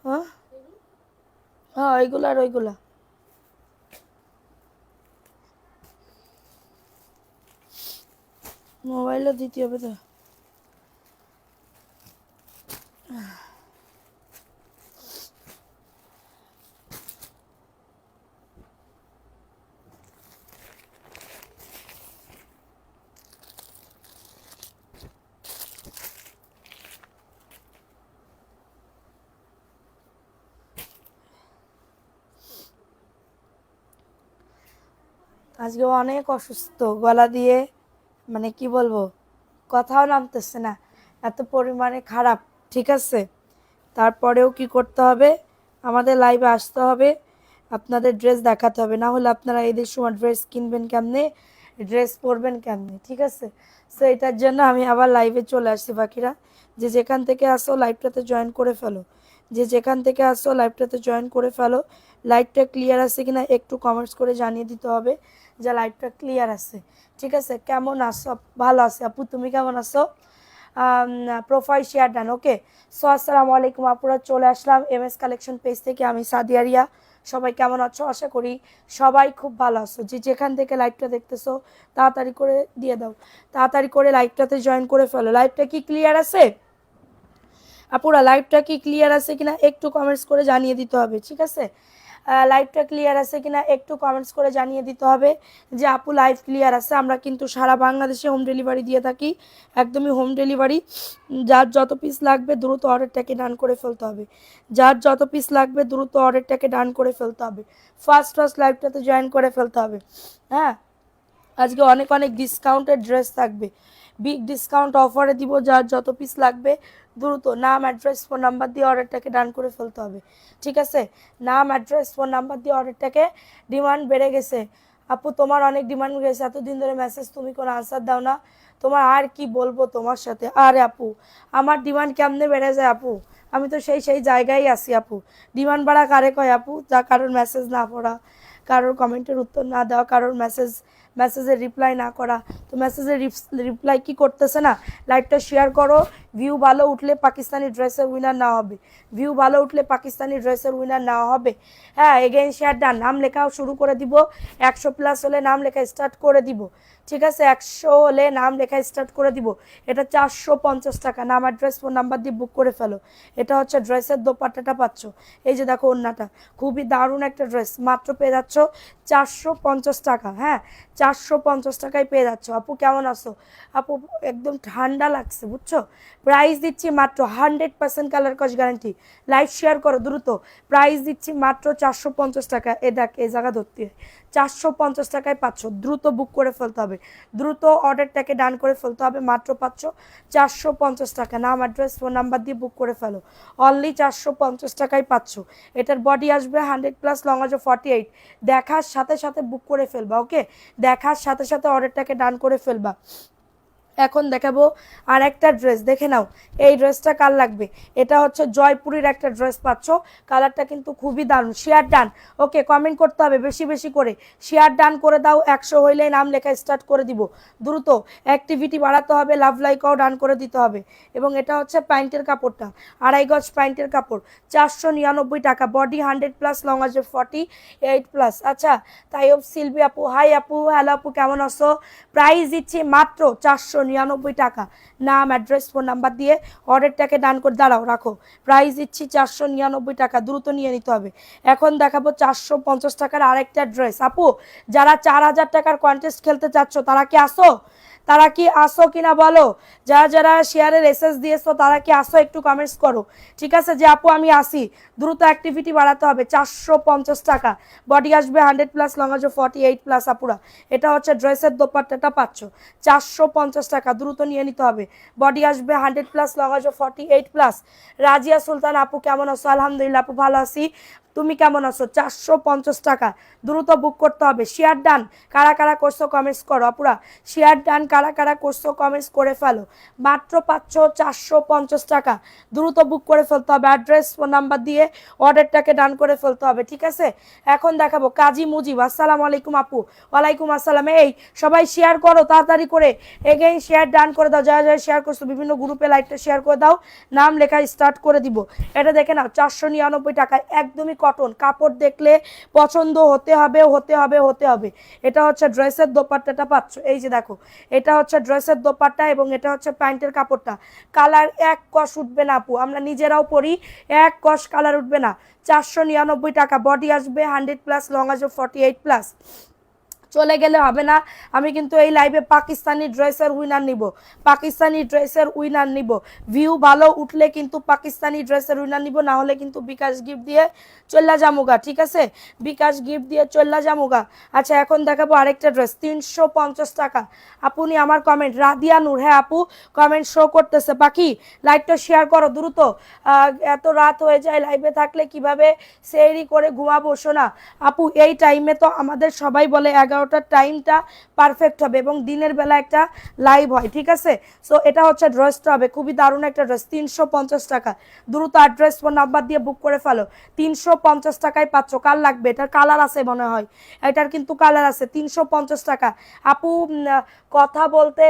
হ্যাঁ হ্যাঁ, ওইগুলা আর ওইগুলা। মোবাইলও দিতে হবে তো। আজকে অনেক অসুস্থ, গলা দিয়ে মানে কি বলবো, কথাও নামতেছে না, এত পরিমাণে খারাপ। ঠিক আছে, তারপরেও কি করতে হবে, আমাদের লাইভে আসতে হবে, আপনাদের ড্রেস দেখাতে হবে, না হলে আপনারা ঈদের সময় ড্রেস কিনবেন কেমনে, ড্রেস পরবেন কেমনে। ঠিক আছে, সো এটার জন্য আমি আবার লাইভে চলে আসছি। বাকিরা যে যেখান থেকে আসো লাইভটাতে জয়েন করে ফেলো, যে যেখান থেকে আসো লাইভটাতে জয়েন করে ফেলো। লাইভটা ক্লিয়ার আছে কিনা একটু কমেন্টস করে জানিয়ে দিতে হবে যে লাইভটা ক্লিয়ার আছে। ঠিক আছে, কেমন আছো? ভালো আছে আপু, তুমি কেমন আছো? প্রোফাইল শেয়ার ডান, ওকে। সো আসসালামু আলাইকুম আপুরা, চলে আসলাম এম এস কালেকশন পেজ থেকে, আমি সাদিয়া রিয়া। সবাই কেমন আছো? আশা করি সবাই খুব ভালো আছো। যে যেখান থেকে লাইভটা দেখতেছো তাড়াতাড়ি করে দিয়ে দাও, তাড়াতাড়ি করে লাইভটাতে জয়েন করে ফেলো। লাইভটা কি ক্লিয়ার আছে আপুরা? লাইভটা কি ক্লিয়ার আছে কিনা একটু কমেন্টস করে জানিয়ে দিতে হবে। ঠিক আছে, লাইভটা ক্লিয়ার আছে কিনা একটু কমেন্টস করে জানিয়ে দিতে হবে যে আপু লাইভ ক্লিয়ার আছে। আমরা কিন্তু সারা বাংলাদেশে হোম ডেলিভারি দিয়ে থাকি, একদমই হোম ডেলিভারি। যার যত পিস লাগবে দ্রুত অর্ডারটাকে ডান করে ফেলতে হবে, যার যত পিস লাগবে দ্রুত অর্ডারটাকে ডান করে ফেলতে হবে, ফার্স্ট ফার্স্ট লাইভটাতে জয়েন করে ফেলতে হবে। হ্যাঁ, আজকে অনেক অনেক ডিসকাউন্টেড ড্রেস থাকবে, বিগ ডিসকাউন্ট অফারে দিব। যার যত পিস লাগবে দ্রুত নাম অ্যাড্রেস ফোন নাম্বার দিয়ে অর্ডারটাকে ডান করে ফেলতে হবে। ঠিক আছে, নাম অ্যাড্রেস ফোন নাম্বার দিয়ে অর্ডারটাকে, ডিমান্ড বেড়ে গেছে আপু, তোমার অনেক ডিমান্ড গেছে, এতদিন ধরে মেসেজ তুমি কোনো আনসার দাও না, তোমার আর কি বলবো তোমার সাথে। আরে আপু, আমার ডিমান্ড কেমনে বেড়ে যায় আপু, আমি তো সেই সেই জায়গায় আছি আপু। ডিমান্ড বাড়া কারে কয় আপু? যা কারোর মেসেজ না পড়া, কারোর কমেন্টের উত্তর না দেওয়া, কারোর মেসেজের রিপ্লাই না করা। তো মেসেজের রিপ্লাই কি করতেছে না, লাইভটা শেয়ার করো। ভিউ ভালো উঠলে পাকিস্তানি ড্রেসের উইনার না হবে, ভিউ ভালো উঠলে পাকিস্তানি ড্রেসের উইনার না হবে। হ্যাঁ, এগেইন শেয়ার ডান, নাম লেখাও শুরু করে দিব। 100+ হলে নাম লেখা স্টার্ট করে দিব। ঠিক আছে, 100 হলে নাম লেখা স্টার্ট করে দিব। এটা 450 টাকা, নাম অ্যাড্রেস ফোন নাম্বার দিয়ে বুক করে ফেলো। এটা হচ্ছে ড্রেসের দোপাট্টাটা পাচ্ছ, এই যে দেখো ওড়নাটা, খুবই দারুণ একটা ড্রেস, মাত্র পেয়ে যাচ্ছ 450 টাকা। হ্যাঁ, 450 টাকায় পেয়ে যাচ্ছ। আপু কেমন আছো আপু? একদম ঠান্ডা লাগছে বুঝছো। প্রাইস দিচ্ছি মাত্র 100% কালার কস গ্যারান্টি। লাইভ শেয়ার করো দ্রুত। প্রাইস দিচ্ছি মাত্র 450 টাকা। এ দেখ, এই জায়গা ধরতে 450 টাকায় পাচ্ছ, দ্রুত বুক করে ফেলতে হবে, দ্রুত অর্ডারটাকে ডান করে ফেলতে হবে। মাত্র পাচ্ছ 450 টাকা, নাম অ্যাড্রেস ফোন নাম্বার দিয়ে বুক করে ফেলো। অনলি 450 টাকায় পাচ্ছ। এটার বডি আসবে 100+, লং আসবে 48। দেখার সাথে সাথে বুক করে ফেলবা, ওকে, দেখার সাথে সাথে অর্ডারটাকে ডান করে ফেলবা। এখন দেখাবো আর একটা ড্রেস, দেখে নাও এই ড্রেসটা কার লাগবে। এটা হচ্ছে জয়পুরের একটা ড্রেস পাচ্ছ, কালারটা কিন্তু খুবই দারুণ। শেয়ার ডান, ওকে, কমেন্ট করতে হবে বেশি বেশি করে, শেয়ার ডান করে দাও। 100 হইলে নাম লেখা স্টার্ট করে দিব, দ্রুত অ্যাক্টিভিটি বাড়াতে হবে, লাভ লাইকও ডান করে দিতে হবে। এবং এটা হচ্ছে প্যান্টের কাপড়টা, 2.5 গজ প্যান্টের কাপড়, 499 টাকা, বডি 100+, লং আছে 48+। আচ্ছা, তাই সিলভি আপু, হাই আপু, হ্যালো আপু, কেমন আছো? প্রাইস দিচ্ছি মাত্র 499 টাকা, নাম অ্যাড্রেস ফোন নাম্বার দিয়ে অর্ডারটাকে ডান করে দাঁড়াও রাখো। প্রাইস দিচ্ছি 499 টাকা, দ্রুত নিয়ে নিতে হবে। এখন দেখাবো 450 টাকার আরেকটা ড্রেস। আপু, যারা 4000 টাকার কন্টেস্ট খেলতে চাচ্ছ তারা কি আসো, তারা কি আসো কিনা বলো। যারা যারা শেয়ারের এসএস দিয়েছো তারা কি আসো, একটু কমেন্টস করো। ঠিক আছে, যে আপু আমি আসি, দ্রুত অ্যাক্টিভিটি বাড়াতে হবে। 450 টাকা, বডি আসবে 100+, লং আসবে 48+। আপুরা, এটা হচ্ছে ড্রেসের দোপাট্টাটা পাচ্ছ 450 টাকা, দ্রুত নিয়ে নিতে হবে। বডি আসবে 100+, লং আসবে 48+। রাজিয়া সুলতান আপু কেমন আছো? আলহামদুলিল্লাহ আপু, ভালো আছি, তুমি কেমন আছো? 450 টাকা, দ্রুত বুক করতে হবে। শেয়ার ডান, কারা কারা করছো কমেন্টস করো। আপুরা, শেয়ার ডান কারা কারা করছো কমেন্টস করে ফেলো। মাত্র পাচ্ছ 450 টাকা, দ্রুত বুক করে ফেলতে হবে। অ্যাড্রেস ফোন নাম্বার দিয়ে অর্ডারটাকে ডান করে ফেলতে হবে, ঠিক আছে। এখন দেখাবো কাজী মুজিব। আসসালামু আলাইকুম আপু। ওয়ালাইকুম আসসালাম। এই সবাই শেয়ার করো তাড়াতাড়ি করে, এগেইন শেয়ার ডান করে দাও। যারা যারা শেয়ার করছো বিভিন্ন গ্রুপে লাইকটা শেয়ার করে দাও, নাম লেখা স্টার্ট করে দিব। এটা দেখে নাও 499 টাকায়, একদমই কটন কাপড়, দেখলে পছন্দ হতে হবে হতে হবে হতে হবে। এটা হচ্ছে ড্রেসের দোপাট্টাটা পাচ্ছ, এই যে দেখো, এটা হচ্ছে ড্রেসের দোপাট্টা এবং এটা হচ্ছে প্যান্টের কাপড়টা। কালার এক কষ উঠবে না আপু, আমরা নিজেরাও পরি, এক কষ কালার উঠবে না। 499 টাকা, বডি আসবে 100+, লং আসবে 48+। চলে গেলে হবে না। আমি কিন্তু এই লাইভে পাকিস্তানি ড্রেসের উইনার নিব, পাকিস্তানি ড্রেসের উইনার নিব। ভিউ ভালো উঠলে কিন্তু পাকিস্তানি ড্রেসের উইনার নিব, না হলে কিন্তু বিকাশ গিফট দিয়ে চল্লা জামুগা, ঠিক আছে, বিকাশ গিফট দিয়ে চল্লা জামুগা। আচ্ছা এখন দেখাবো আরেকটা ড্রেস 350 টাকা। আপনি আমার কমেন্ট রাদিয়া নূর, হ্যাঁ আপু কমেন্ট শো করতেছে। পাখি লাইভটা শেয়ার করো দ্রুত, এত রাত হয়ে যায় লাইভে থাকলে কিভাবে সেহরি করে ঘুমাবো শোনা। আপু এই টাইমে তো আমাদের সবাই বলে 11টার টাইমটা পারফেক্ট হবে এবং দিনের বেলা একটা লাইভ হয়, ঠিক আছে। সো এটা হচ্ছে ড্রেসটা হবে খুবই দারুণ একটা ড্রেস, 350 টাকা। দ্রুত অ্যাড্রেস ফোন নাম্বার দিয়ে বুক করে ফেলো। 350 টাকায় পাচ্ছ। কার লাগবে? এটার কালার আছে মনে হয়, এটার কিন্তু কালার আছে। 350 টাকা। আপু কথা বলতে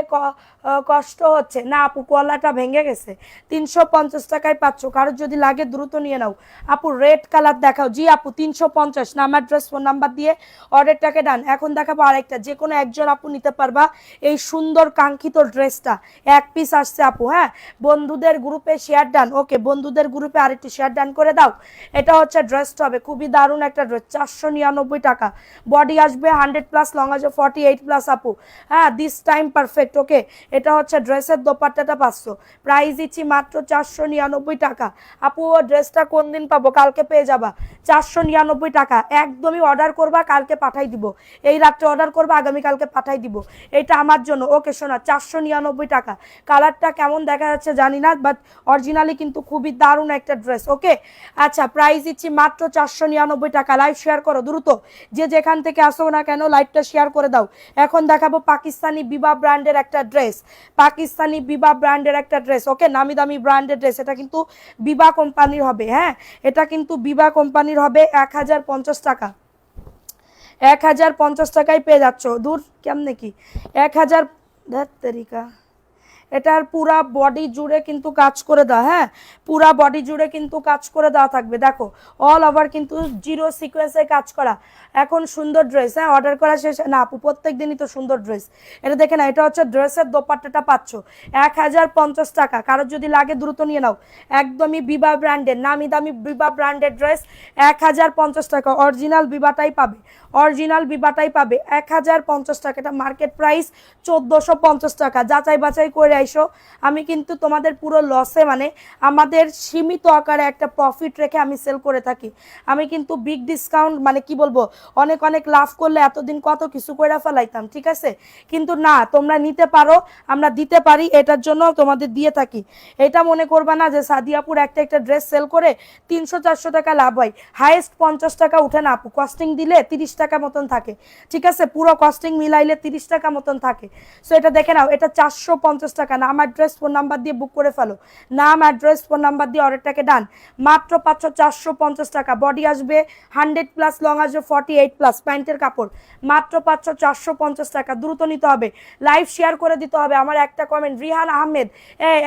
কষ্ট হচ্ছে না আপু, কলাটা ভেঙে গেছে। 350 টাকায় পাচ্ছ। কারোর যদি লাগে দ্রুত নিয়ে নাও। আপু রেড কালার দেখাও। জি আপু 350, নাম অ্যাড্রেস ফোন নাম্বার দিয়ে অর্ডারটাকে ডান। এখন দেখাবো আরেকটা, যে কোনো একজন আপু নিতে পারবা এই সুন্দর কাঙ্ক্ষিত ড্রেসটা। এক পিস আসছে আপু, হ্যাঁ বন্ধুদের গ্রুপে শেয়ার ডান। ওকে বন্ধুদের গ্রুপে আরেকটি শেয়ার ডান করে দাও। এটা হচ্ছে ড্রেসটা হবে খুবই দারুণ একটা ড্রেস, 499 টাকা। বডি আসবে 100+, লং আসবে 48+। আপু হ্যাঁ দিস টাইম পারফেক্ট। ওকে এটা হচ্ছে ড্রেসের দোপাট্টাটা পাচ্ছ, প্রাইস দিচ্ছি মাত্র 499 টাকা। আপু ও ড্রেসটা কোন দিন পাবো? কালকে পেয়ে যাবা। 499 টাকা, একদমই অর্ডার করবা কালকে পাঠাই দিব। এই রাত্রে অর্ডার করবা আগামীকালকে পাঠাই দিব। এটা আমার জন্য। ওকে শোনা 499 টাকা। কালারটা কেমন দেখা যাচ্ছে জানি না, বাট অরিজিনালি কিন্তু খুবই দারুণ একটা ড্রেস। ওকে আচ্ছা প্রাইস দিচ্ছি মাত্র 499 টাকা। লাইভ শেয়ার করো দ্রুত, যে যেখান থেকে আসো না কেন লাইভটা শেয়ার করে দাও। এখন দেখাবো পাকিস্তানি বিবা ব্র্যান্ডের একটা ড্রেস, পাকিস্তানি বিবা ব্র্যান্ডের একটা ড্রেস। ওকে নামি দামি ব্র্যান্ডের ড্রেস, এটা কিন্তু বিবা কোম্পানির হবে, হ্যাঁ এটা কিন্তু বিবা কোম্পানির হবে। 1050 টাকা, 1050 টাকায় পেয়ে যাচ্ছ। দূর কেমনে কি 1000 তরিকা। এটার পুরা বডি জুড়ে কিন্তু কাজ করে দেওয়া, হ্যাঁ পুরা বডি জুড়ে কিন্তু কাজ করে দেওয়া থাকবে। দেখো অল ওভার কিন্তু জিরো সিকোয়েন্সে কাজ করা। এখন সুন্দর ড্রেস, হ্যাঁ অর্ডার করা শেষ না আপু, প্রত্যেক দিনই তো সুন্দর ড্রেস। এটা দেখে না, এটা হচ্ছে ড্রেসের দোপাট্টাটা পাচ্ছ 1050 টাকা। কারোর যদি লাগে দ্রুত নিয়ে নাও। একদমই বিবা ব্র্যান্ডের, নামি দামি বিবা ব্র্যান্ডের ড্রেস 1050 টাকা। অরিজিনাল বিবাটাই পাবে, অরিজিনাল বিবাটাই পাবে 1050 টাকা। এটা মার্কেট প্রাইস 1450 টাকা। যাচাই বাছাই করে আইসো, আমি কিন্তু তোমাদের পুরো লসে, মানে আমাদের সীমিত আকারে একটা প্রফিট রেখে আমি সেল করে থাকি। আমি কিন্তু বিগ ডিসকাউন্ট মানে কি বলবো, অনেক অনেক লাভ করলে এতদিন কত কিছু করে ফেলাইতাম, ঠিক আছে। কিন্তু না, তোমরা নিতে পারো, আমরা দিতে পারি, এটার জন্য তোমাদের দিয়ে থাকি। এটা মনে করবা না যে সাদিয়াপুর একটা একটা ড্রেস সেল করে 300-400 টাকা লাভ হয়। হাইয়েস্ট 50 টাকা উঠে না আপু, কস্টিং দিলে 30 টাকা মতন থাকে, ঠিক আছে, পুরো কস্টিং মিলাইলে 30 টাকা মতন থাকে। সো এটা দেখে নাও, এটা 450 টাকা। নাম অ্যাড্রেস ফোন নাম্বার দিয়ে বুক করে ফেলো, নাম অ্যাড্রেস ফোন নাম্বার দিয়ে অর্ডারটাকে ডান। মাত্র 450 টাকা। বডি আসবে 100+, লং আসবে 48+, প্যান্টের কাপড়। মাত্র 450 টাকা। দ্রুত নিতে হবে, লাইভ শেয়ার করে দিতে হবে। আমার একটা কমেন্ট রিহান আহমেদ,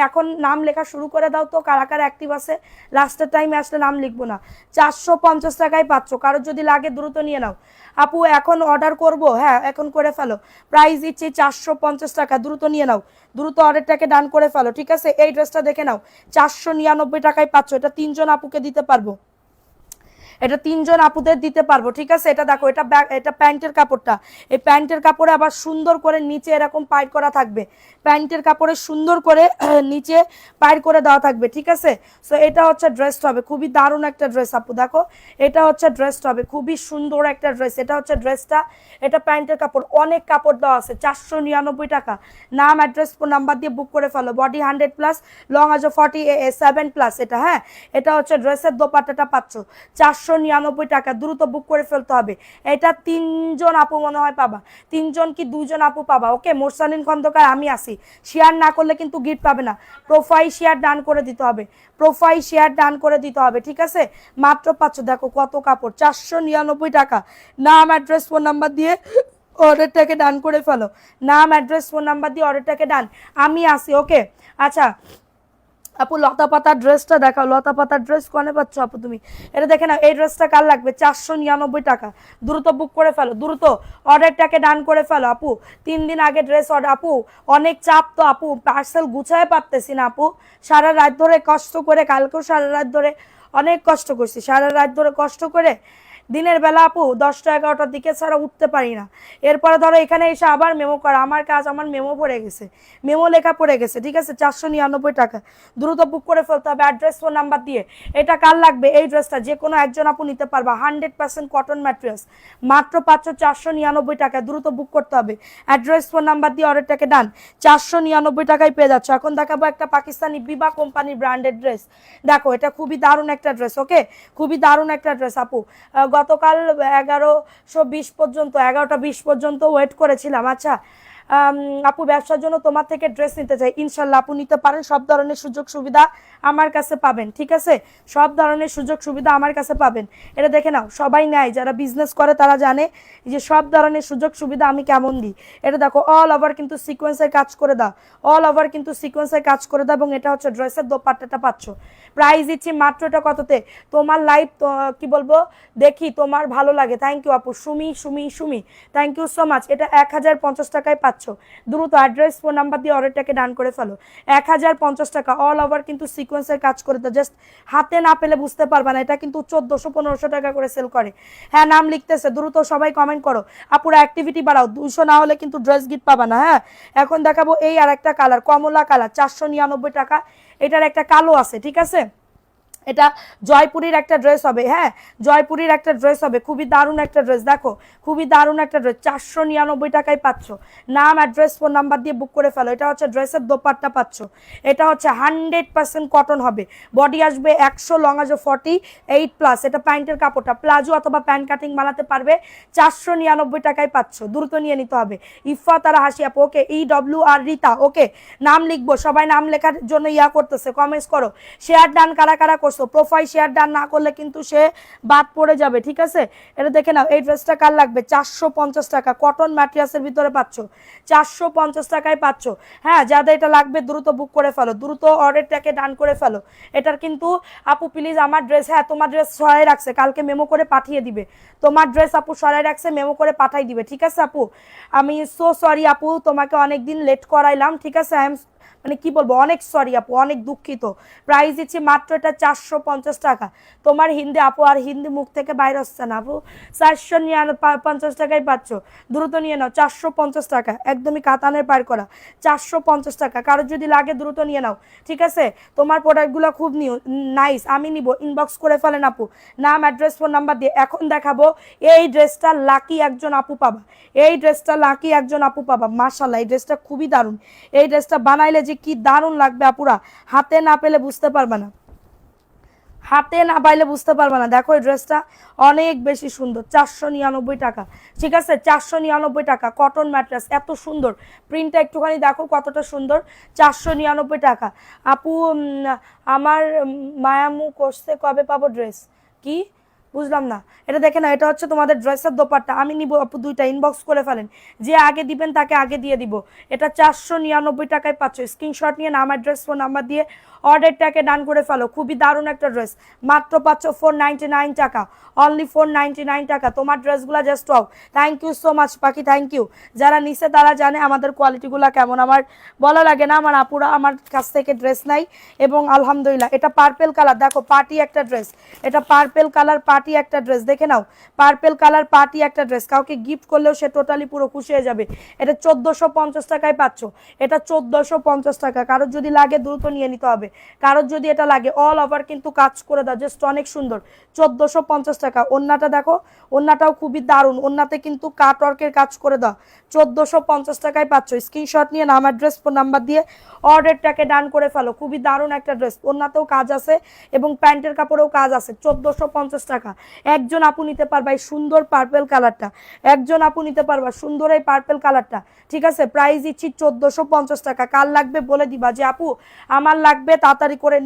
এখন নাম লেখা শুরু করে দাও তো, কারা কারা অ্যাক্টিভ আছে। লাস্টের টাইমে আসলে নাম লিখবো না। 450 টাকায় পাচ্ছ। কারোর যদি লাগে দ্রুত নিয়ে নাও। আপু এখন অর্ডার করব? হ্যাঁ এখন করে ফেলো। প্রাইস দিচ্ছি 450 টাকা। দ্রুত নিয়ে নাও, দ্রুত অর্ডারটাকে ডান করে ফেলো, ঠিক আছে। এই ড্রেসটা দেখে নাও, 499 টাকায় পাচ্ছ। এটা 3জন আপুকে দিতে পারবো, এটা 3জন আপুদের দিতে পারবো, ঠিক আছে। এটা দেখো, এটা প্যান্টের কাপড়টা। এই প্যান্টের কাপড়ে আবার সুন্দর করে নিচে এরকম পাইট করা থাকবে, প্যান্টের কাপড়ে সুন্দর করে নিচে পাইট করে দেওয়া থাকবে, ঠিক আছে। সো এটা হচ্ছে ড্রেসটা হবে খুবই দারুণ একটা ড্রেস আপু। দেখো এটা হচ্ছে ড্রেসটা হবে খুবই সুন্দর একটা ড্রেস। এটা হচ্ছে ড্রেসটা, এটা প্যান্টের কাপড়, অনেক কাপড় দেওয়া আছে। 499 টাকা। নাম অ্যাড্রেস নাম্বার দিয়ে বুক করে ফেলো। বডি 100+, লং আছে 47+। এটা হ্যাঁ এটা হচ্ছে ড্রেসের দোপাট্টাটা পাচ্ছ 499 টাকা, দ্রুত বুক করে ফেলতে হবে। এটা 3 জন আপু মনে হয় পাবা, 3 জন কি 2 জন আপু পাবা। ওকে, মোরসালিন খন্দকার আমি আসি, শেয়ার না করলে কিন্তু গিফট পাবে না। প্রোফাইল শেয়ার ডান করে দিতে হবে, প্রোফাইল শেয়ার ডান করে দিতে হবে, ঠিক আছে। মাত্র পাচ্ছ, দেখো কত কাপড়, 499 টাকা। নাম অ্যাড্রেস ফোন নাম্বার দিয়ে অর্ডারটাকে ডান করে ফেলো, নাম অ্যাড্রেস ফোন নাম্বার দিয়ে অর্ডারটাকে ডান, আমি আসি। ওকে, আচ্ছা আপু লতা পাতার ড্রেসটা দেখাও, লতা পাতার ড্রেস কনে পাচ্ছ আপু তুমি? এটা দেখে না, এই ড্রেসটা কার লাগবে? 499 টাকা, দ্রুত বুক করে ফেলো, দ্রুত অর্ডারটাকে ডান করে ফেলো আপু। 3 দিন আগে ড্রেস অর্ডার, আপু অনেক চাপ তো আপু, পার্সেল গুছায় পারতেছি না আপু, সারা রাত ধরে কষ্ট করে, কালকেও সারা রাত ধরে অনেক কষ্ট করছি, সারা রাত ধরে কষ্ট করে দিনের বেলা আপু 10টা 11টার দিকে ছাড়া উঠতে পারি না। এরপরে ধরো এখানে এসে আবার মেমো করা, আমার কাজ, আমার মেমো পড়ে গেছে, মেমো লেখা পড়ে গেছে, ঠিক আছে। 499 টাকা, দ্রুত বুক করে ফেলতে হবে অ্যাড্রেস ফোন নাম্বার দিয়ে। এটা কার লাগবে? এই ড্রেসটা যে কোনো একজন আপু নিতে পারবা, 100% কটন ম্যাটেরিয়ালস, মাত্র পাচ্ছ 499 টাকা, দ্রুত বুক করতে হবে অ্যাড্রেস ফোন নাম্বার দিয়ে অর্ডারটাকে ডান। 499 টাকায় পেয়ে যাচ্ছ। এখন দেখাবো একটা পাকিস্তানি বিবা কোম্পানির ব্র্যান্ডেড ড্রেস, দেখো এটা খুবই দারুণ একটা ড্রেস। ওকে, খুবই দারুণ একটা ড্রেস আপু। গতকাল 1120 পর্যন্ত, 11টা 20 পর্যন্ত ওয়েট করেছিলাম। আচ্ছা আপু ব্যবসার জন্য তোমার থেকে ড্রেস নিতে চাই, ইনশাল্লাহ আপু নিতে পারেন, সব ধরনের সুযোগ সুবিধা আমার কাছে পাবেন, ঠিক আছে, সব ধরনের সুযোগ সুবিধা আমার কাছে পাবেন। এটা দেখে নাও, সবাই নেয়, যারা বিজনেস করে তারা জানে যে সব ধরনের সুযোগ সুবিধা আমি কেমন দিই। এটা দেখো অল ওভার কিন্তু সিকোয়েন্সের কাজ করে দাও, অল ওভার কিন্তু সিকোয়েন্সের কাজ করে দাও, এবং এটা হচ্ছে ড্রেসের দোপাট্টাটা পাচ্ছ। প্রাইস দিচ্ছি মাত্র, এটা কততে? তোমার লাইভ কি বলবো দেখি তোমার ভালো লাগে। থ্যাংক ইউ আপু, Sumi Sumi Sumi, thank you so much. এটা 1050 টাকায় পাচ্ছ, দ্রুত অ্যাড্রেস ফোন নাম্বার দিয়ে অর্ডারটাকে ডান করে ফেলো। 1050 টাকা, অল ওভার কিন্তু সিকোয়েন্সের কাজ করে দাও, জাস্ট হাতে না পেলে বুঝতে পারবে না, এটা কিন্তু 1400-1500 টাকা করে সেল করে। হ্যাঁ নাম লিখতেছে, দ্রুত সবাই কমেন্ট করো, আপুরা অ্যাক্টিভিটি বাড়াও, 200 না হলে কিন্তু ড্রেস গিফট পাবা না। হ্যাঁ এখন দেখাবো এই আর একটা কালার, কমলা কালার, 499 টাকা। এটার একটা কালো আছে, ঠিক আছে, এটা জয়পুরীর একটা ড্রেস হবে। হ্যাঁ জয়পুরীর একটা ড্রেস হবে, খুবই দারুণ একটা ড্রেস, দেখো খুবই দারুণ একটা ড্রেস, 499 টাকায় পাচ্ছ। নাম অ্যাড্রেস ফোন নাম্বার দিয়ে বুক করে ফেলো। এটা হচ্ছে ড্রেসের দোপাট্টা পাচ্ছ, এটা হচ্ছে 100% কটন হবে, বডি আসবে 100, লং আসবে 48+। এটা প্যান্টের কাপড়টা প্লাজো অথবা প্যান্ট কাটিং বানাতে পারবে, 499 টাকায় পাচ্ছ, দ্রুত নিয়ে নিতে হবে। ইফা তারা হাসি আপু, ওকে, EWR রিতা, ওকে নাম লিখবো, সবাই নাম লেখার জন্য করতেছে, কমেন্টস করো, শেয়ার ডান কারা কারা করছো, প্রোফাইল শেয়ার ডান না করলে কিন্তু সে বাদ পড়ে যাবে, ঠিক আছে। এটা দেখে নাও, এই ড্রেসটা কার লাগবে? 450 টাকা, কটন ম্যাটেরিয়ালসের ভিতরে পাচ্ছ, 450 টাকায় পাচ্ছ। হ্যাঁ যাদের এটা লাগবে দ্রুত বুক করে ফেলো, দ্রুত অর্ডারটাকে ডান করে ফেলো। এটার কিন্তু আপু প্লিজ আমার ড্রেস, হ্যাঁ তোমার ড্রেস সরাই রাখছে, কালকে মেমো করে পাঠিয়ে দিবে, তোমার ড্রেস আপু সরাই রাখছে, মেমো করে পাঠাই দিবে, ঠিক আছে আপু। আমি সো সরি আপু, তোমাকে অনেকদিন লেট করাইলাম, ঠিক আছে, আই এম মানে কি বলবো, অনেক সরি আপু, অনেক দুঃখিত। প্রাইস দিচ্ছি মাত্র এটা 450 টাকা। তোমার হিন্দি আপু, আর হিন্দি মুখ থেকে বাইরে হচ্ছে না আপু, 450 টাকায় পাচ্ছ, দ্রুত নিয়ে নাও। 450 টাকা, একদমই কাতানের পার করা, 450 টাকা। কারোর যদি লাগে দ্রুত নিয়ে নাও, ঠিক আছে। তোমার প্রোডাক্টগুলো খুব নাইস, আমি নিব, ইনবক্স করে ফেলেন আপু, নাম অ্যাড্রেস ফোন নাম্বার দিয়ে। এখন দেখাবো এই ড্রেসটা লাকি একজন আপু পাবা, এই ড্রেসটা লাকি একজন আপু পাবা, মাশাআল্লাহ এই ড্রেসটা খুবই দারুণ, এই ড্রেসটা বানাইলে যে কি দারুণ লাগবে আপুরা, হাতে না পেলে বুঝতে পারবে না, হাতে না পাইলে বুঝতে পারবে না। দেখো এই ড্রেসটা অনেক বেশি সুন্দর, 499 টাকা, ঠিক আছে, 499 টাকা, কটন ম্যাট্রেস, এত সুন্দর প্রিন্টটা, একটুখানি দেখো কতটা সুন্দর, 499 টাকা। আপু আমার মায়ামু করছে, কবে পাবো ড্রেস? কি বুঝলাম না, এটা দেখে না, এটা হচ্ছে তোমাদের ড্রেসের দোপাট্টা, আমি নিব আপু দুইটা, ইনবক্স করে ফেলেন, যে আগে দিবেন তাকে আগে দিয়ে দিব। এটা 499 টাকায় পাচ্ছ, স্ক্রিনশট নিয়ে নাম অ্যাড্রেস ফোন নাম্বার দিয়ে অর্ডারটাকে ডান করে ফেলো। খুবই দারুণ একটা ড্রেস, মাত্র পাচ্ছ 499 টাকা, অনলি 499 টাকা। তোমার ড্রেসগুলো just wow, thank you so much Pakhi, thank you. যারা নিছে তারা জানে আমাদের কোয়ালিটিগুলো কেমন, আমার বলা লাগে না, আমার আপুরা আমার কাছ থেকে ড্রেস নাই, এবং আলহামদুলিল্লাহ। এটা পার্পেল কালার, দেখো পার্টি একটা ড্রেস, এটা পার্পেল কালার পার্টি একটা ড্রেস, দেখে নাও, পার্পেল কালার পার্টি একটা ড্রেস, কাউকে গিফট করলেও সে টোটালি পুরো খুশি হয়ে যাবে। এটা 1450 টাকায় পাচ্ছ, এটা 1450 টাকা। কারোর যদি লাগে দ্রুত নিয়ে নিতে হবে, কারোর যদি এটা লাগে, অল ওভার কিন্তু কাজ করে দাও, জাস্ট অনেক সুন্দর, 1450 টাকা। ওন্নাটা দেখো, ওন্নাটাও খুবই দারুণ, ওন্নাতে কিন্তু কাট ওয়ার্কের কাজ করে দাও, 1450 টাকায় পাচ্ছ। স্ক্রিনশট নিয়ে নাম অ্যাড্রেস ফোন নাম্বার দিয়ে অর্ডারটাকে ডান করে ফেলো। খুবই দারুণ একটা ড্রেস, ওন্নাতেও কাজ আছে এবং প্যান্টের কাপড়েও কাজ আছে, 1450 টাকা। একজন আপু নিতে পারবা এই সুন্দর পার্পেল কালারটা, একজন আপু নিতে পারবা সুন্দর এই পার্পেল কালারটা, ঠিক আছে। প্রাইস দিচ্ছি 1450 টাকা। কার লাগবে বলে দিবা যে আপু আমার লাগবে, তাড়াতাড়ি করে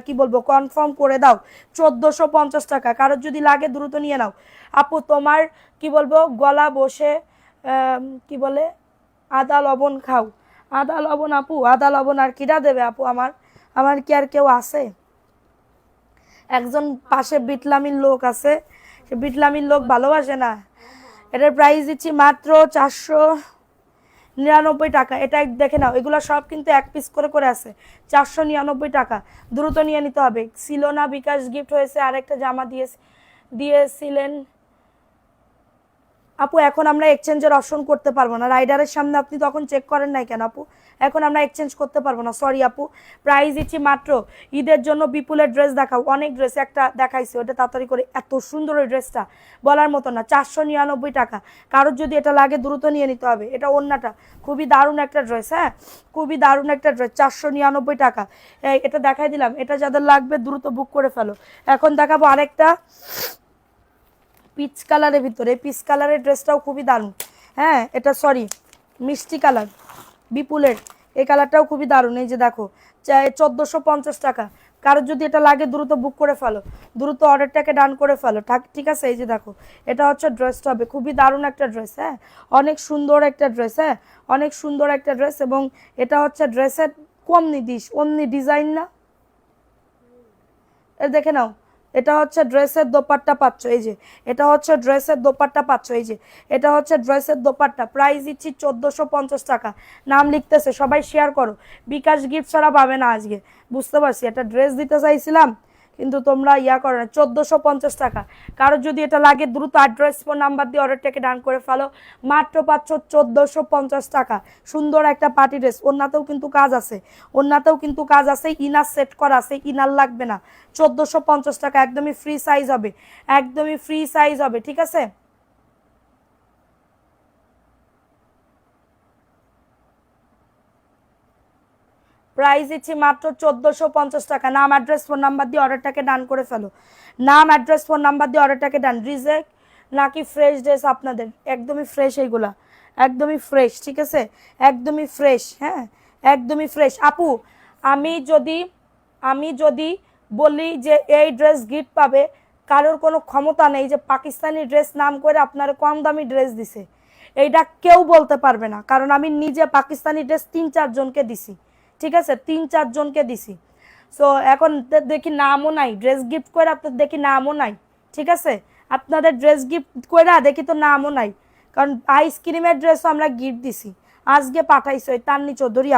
কি বলবো কনফার্ম করে দাও। 1450 টাকা, কারোর যদি লাগে দ্রুত নিয়ে নাও। আপু তোমার কি বলবো গলা বসে কি বলে আদা লবণ খাও, আদা লবণ আপু, আদা লবণ আর কিরা দেবে আপু, আমার আমার কি আর কেউ আছে? একজন পাশে বিটলামির লোক আছে, সে বিটলামির লোক ভালোবাসে না। এটার প্রাইস দিচ্ছি মাত্র 499 টাকা। এটা দেখে নাও, এগুলো সব কিন্তু এক পিস করে করে আছে, 499 টাকা। দ্রুত নিয়ে নিতে হবে। ছিল না বিকাশ গিফট হয়েছে, আরেকটা জামা দিয়েছিলেন আপু। এখন আমরা এক্সচেঞ্জের অপশন করতে পারবো না, রাইডারের সামনে আপনি তখন চেক করেন নাই কেন আপু? এখন আমরা এক্সচেঞ্জ করতে পারবো না, সরি আপু। প্রাইস দিচ্ছি মাত্র, ঈদের জন্য বিপুলের ড্রেস দেখাও, অনেক ড্রেস, একটা দেখাইছি ওটা তাড়াতাড়ি করে, এত সুন্দর ওই ড্রেসটা বলার মতো না, 499 টাকা। কারোর যদি এটা লাগে দ্রুত নিয়ে নিতে হবে। এটা ওন্নাটা খুবই দারুণ একটা ড্রেস, হ্যাঁ খুবই দারুণ একটা ড্রেস, 499 টাকা। এটা দেখাই দিলাম, এটা যাদের লাগবে দ্রুত বুক করে ফেলো। এখন দেখাবো আরেকটা পিচ কালারের ভিতরে, পিচ কালারের ড্রেসটাও খুবই দারুণ, হ্যাঁ এটা সরি মিষ্টি কালার বিপুলের, এই কালারটাও খুবই দারুণ। এই যে দেখো 1450 টাকা। কারোর যদি এটা লাগে দ্রুত বুক করে ফেলো, দ্রুত অর্ডারটাকে ডান করে ফেলো, ঠিক আছে। এই যে দেখো এটা হচ্ছে ড্রেসটা হবে, খুবই দারুণ একটা ড্রেস, হ্যাঁ অনেক সুন্দর একটা ড্রেস, হ্যাঁ অনেক সুন্দর একটা ড্রেস। এবং এটা হচ্ছে ড্রেসের অমনি ডিজাইন না, দেখে নাও। এটা হচ্ছে ড্রেসের দোপাট্টা পাচ্ছ, এই যে এটা হচ্ছে ড্রেসের দোপাট্টা পাচ্ছ, এই যে এটা হচ্ছে ড্রেসের দোপাট্টা। প্রাইস দিচ্ছি 1450 টাকা। নাম লিখতেছে, সবাই শেয়ার করো, বিকাশ গিফট ছাড়া পাবে না আজকে, বুঝতে পারছি। এটা ড্রেস দিতে চাইছিলাম কিন্তু তোমরা করো না। 1450 টাকা। কারোর যদি এটা লাগে দ্রুত অ্যাড্রেস ফোন নাম্বার দিয়ে অর্ডারটাকে ডান করে ফেলো। মাত্র পাচ্ছ 1450 টাকা। সুন্দর একটা পার্টি ড্রেস, ওন্নাতেও কিন্তু কাজ আছে, ওন্নাতেও কিন্তু কাজ আছে, ইনার সেট করা আছে, ইনার লাগবে না। 1450 টাকা, একদমই ফ্রি সাইজ হবে, একদমই ফ্রি সাইজ হবে, ঠিক আছে। প্রাইস দিচ্ছি মাত্র 1450 টাকা। নাম অ্যাড্রেস ফোন নাম্বার দিয়ে অর্ডারটাকে ডান করে ফেলো। নাম অ্যাড্রেস ফোন নাম্বার দিয়ে অর্ডারটাকে ডান। রিজেক্ট নাকি ফ্রেশ ড্রেস আপনাদের? একদমই ফ্রেশ, এইগুলা একদমই ফ্রেশ, ঠিক আছে একদমই ফ্রেশ, হ্যাঁ একদমই ফ্রেশ। আপু আমি যদি বলি যে এই ড্রেস গিফট পাবে, কারোর কোনো ক্ষমতা নেই যে পাকিস্তানি ড্রেস নাম করে আপনার কম দামি ড্রেস দিছে, এইটা কেউ বলতে পারবে না। কারণ আমি নিজে পাকিস্তানি ড্রেস 3-4 জনকে দিছি, ঠিক আছে 3-4 জনকে দিছি। সো এখন দেখি নামও নাই, ড্রেস গিফট করে আপনার দেখি নামও নাই, ঠিক আছে আপনাদের ড্রেস গিফট করে দেখি তো নামও নাই। কারণ আইসক্রিমের ড্রেসও আমরা গিফট দিছি, আজকে পাঠাইছে ওই তান্নি চৌধুরী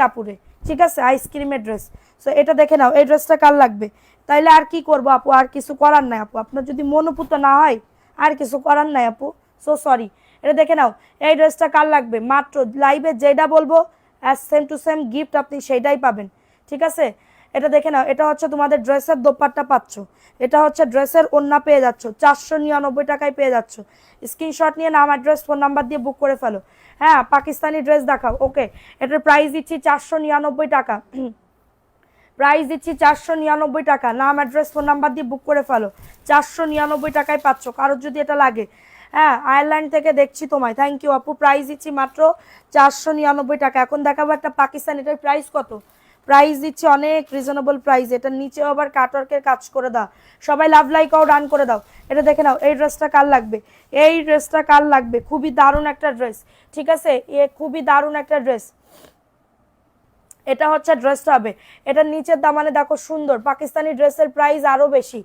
আপুরে, ঠিক আছে আইসক্রিমের ড্রেস। সো এটা দেখে নাও, এই ড্রেসটা কার লাগবে? তাইলে আর কি করবো আপু, আর কিছু করার নাই আপু, আপনার যদি মনোপুত না হয় আর কিছু করার নাই আপু, সো সরি। এটা দেখে নাও, এই ড্রেসটা কার লাগবে? মাত্র লাইভে যেটা বলবো সেম টু সেম গিফট আপনি সেইটাই পাবেন, ঠিক আছে। এটা দেখে নাও, এটা হচ্ছে তোমাদের ড্রেসের দোপাট্টা পাচ্ছ, এটা হচ্ছে ড্রেসের ওড়না পেয়ে যাচ্ছ, 499 টাকায় পেয়ে যাচ্ছ। স্ক্রিনশট নিয়ে নাম অ্যাড্রেস ফোন নাম্বার দিয়ে বুক করে ফেলো। হ্যাঁ পাকিস্তানি ড্রেস দেখাও, ওকে। এটার প্রাইস দিচ্ছি 499 টাকা, প্রাইস দিচ্ছি 499 টাকা। নাম অ্যাড্রেস ফোন নাম্বার দিয়ে বুক করে ফেলো, 499 টাকায় পাচ্ছ। কারোর যদি এটা লাগে, হ্যাঁ আয়ারল্যান্ড থেকে দেখছি তোমায়, থ্যাংক ইউ আপু। প্রাইস দিচ্ছি মাত্র 499 টাকা। এখন দেখাবো একটা পাকিস্তানি, এটার প্রাইস কত? প্রাইস দিচ্ছি অনেক রিজনেবল প্রাইস। এটা নিচেও আবার কাটওয়ার্কের কাজ করে দাও, সবাই লাভ লাইকও ডান করে দাও। এটা দেখে নাও, এই ড্রেসটা কার লাগবে? এই ড্রেসটা কার লাগবে? খুবই দারুণ একটা ড্রেস, ঠিক আছে খুবই দারুণ একটা ড্রেস। এটা হচ্ছে ড্রেসটা হবে, এটার নিচের দামানে দেখো সুন্দর, পাকিস্তানি ড্রেসের প্রাইস আরো বেশি।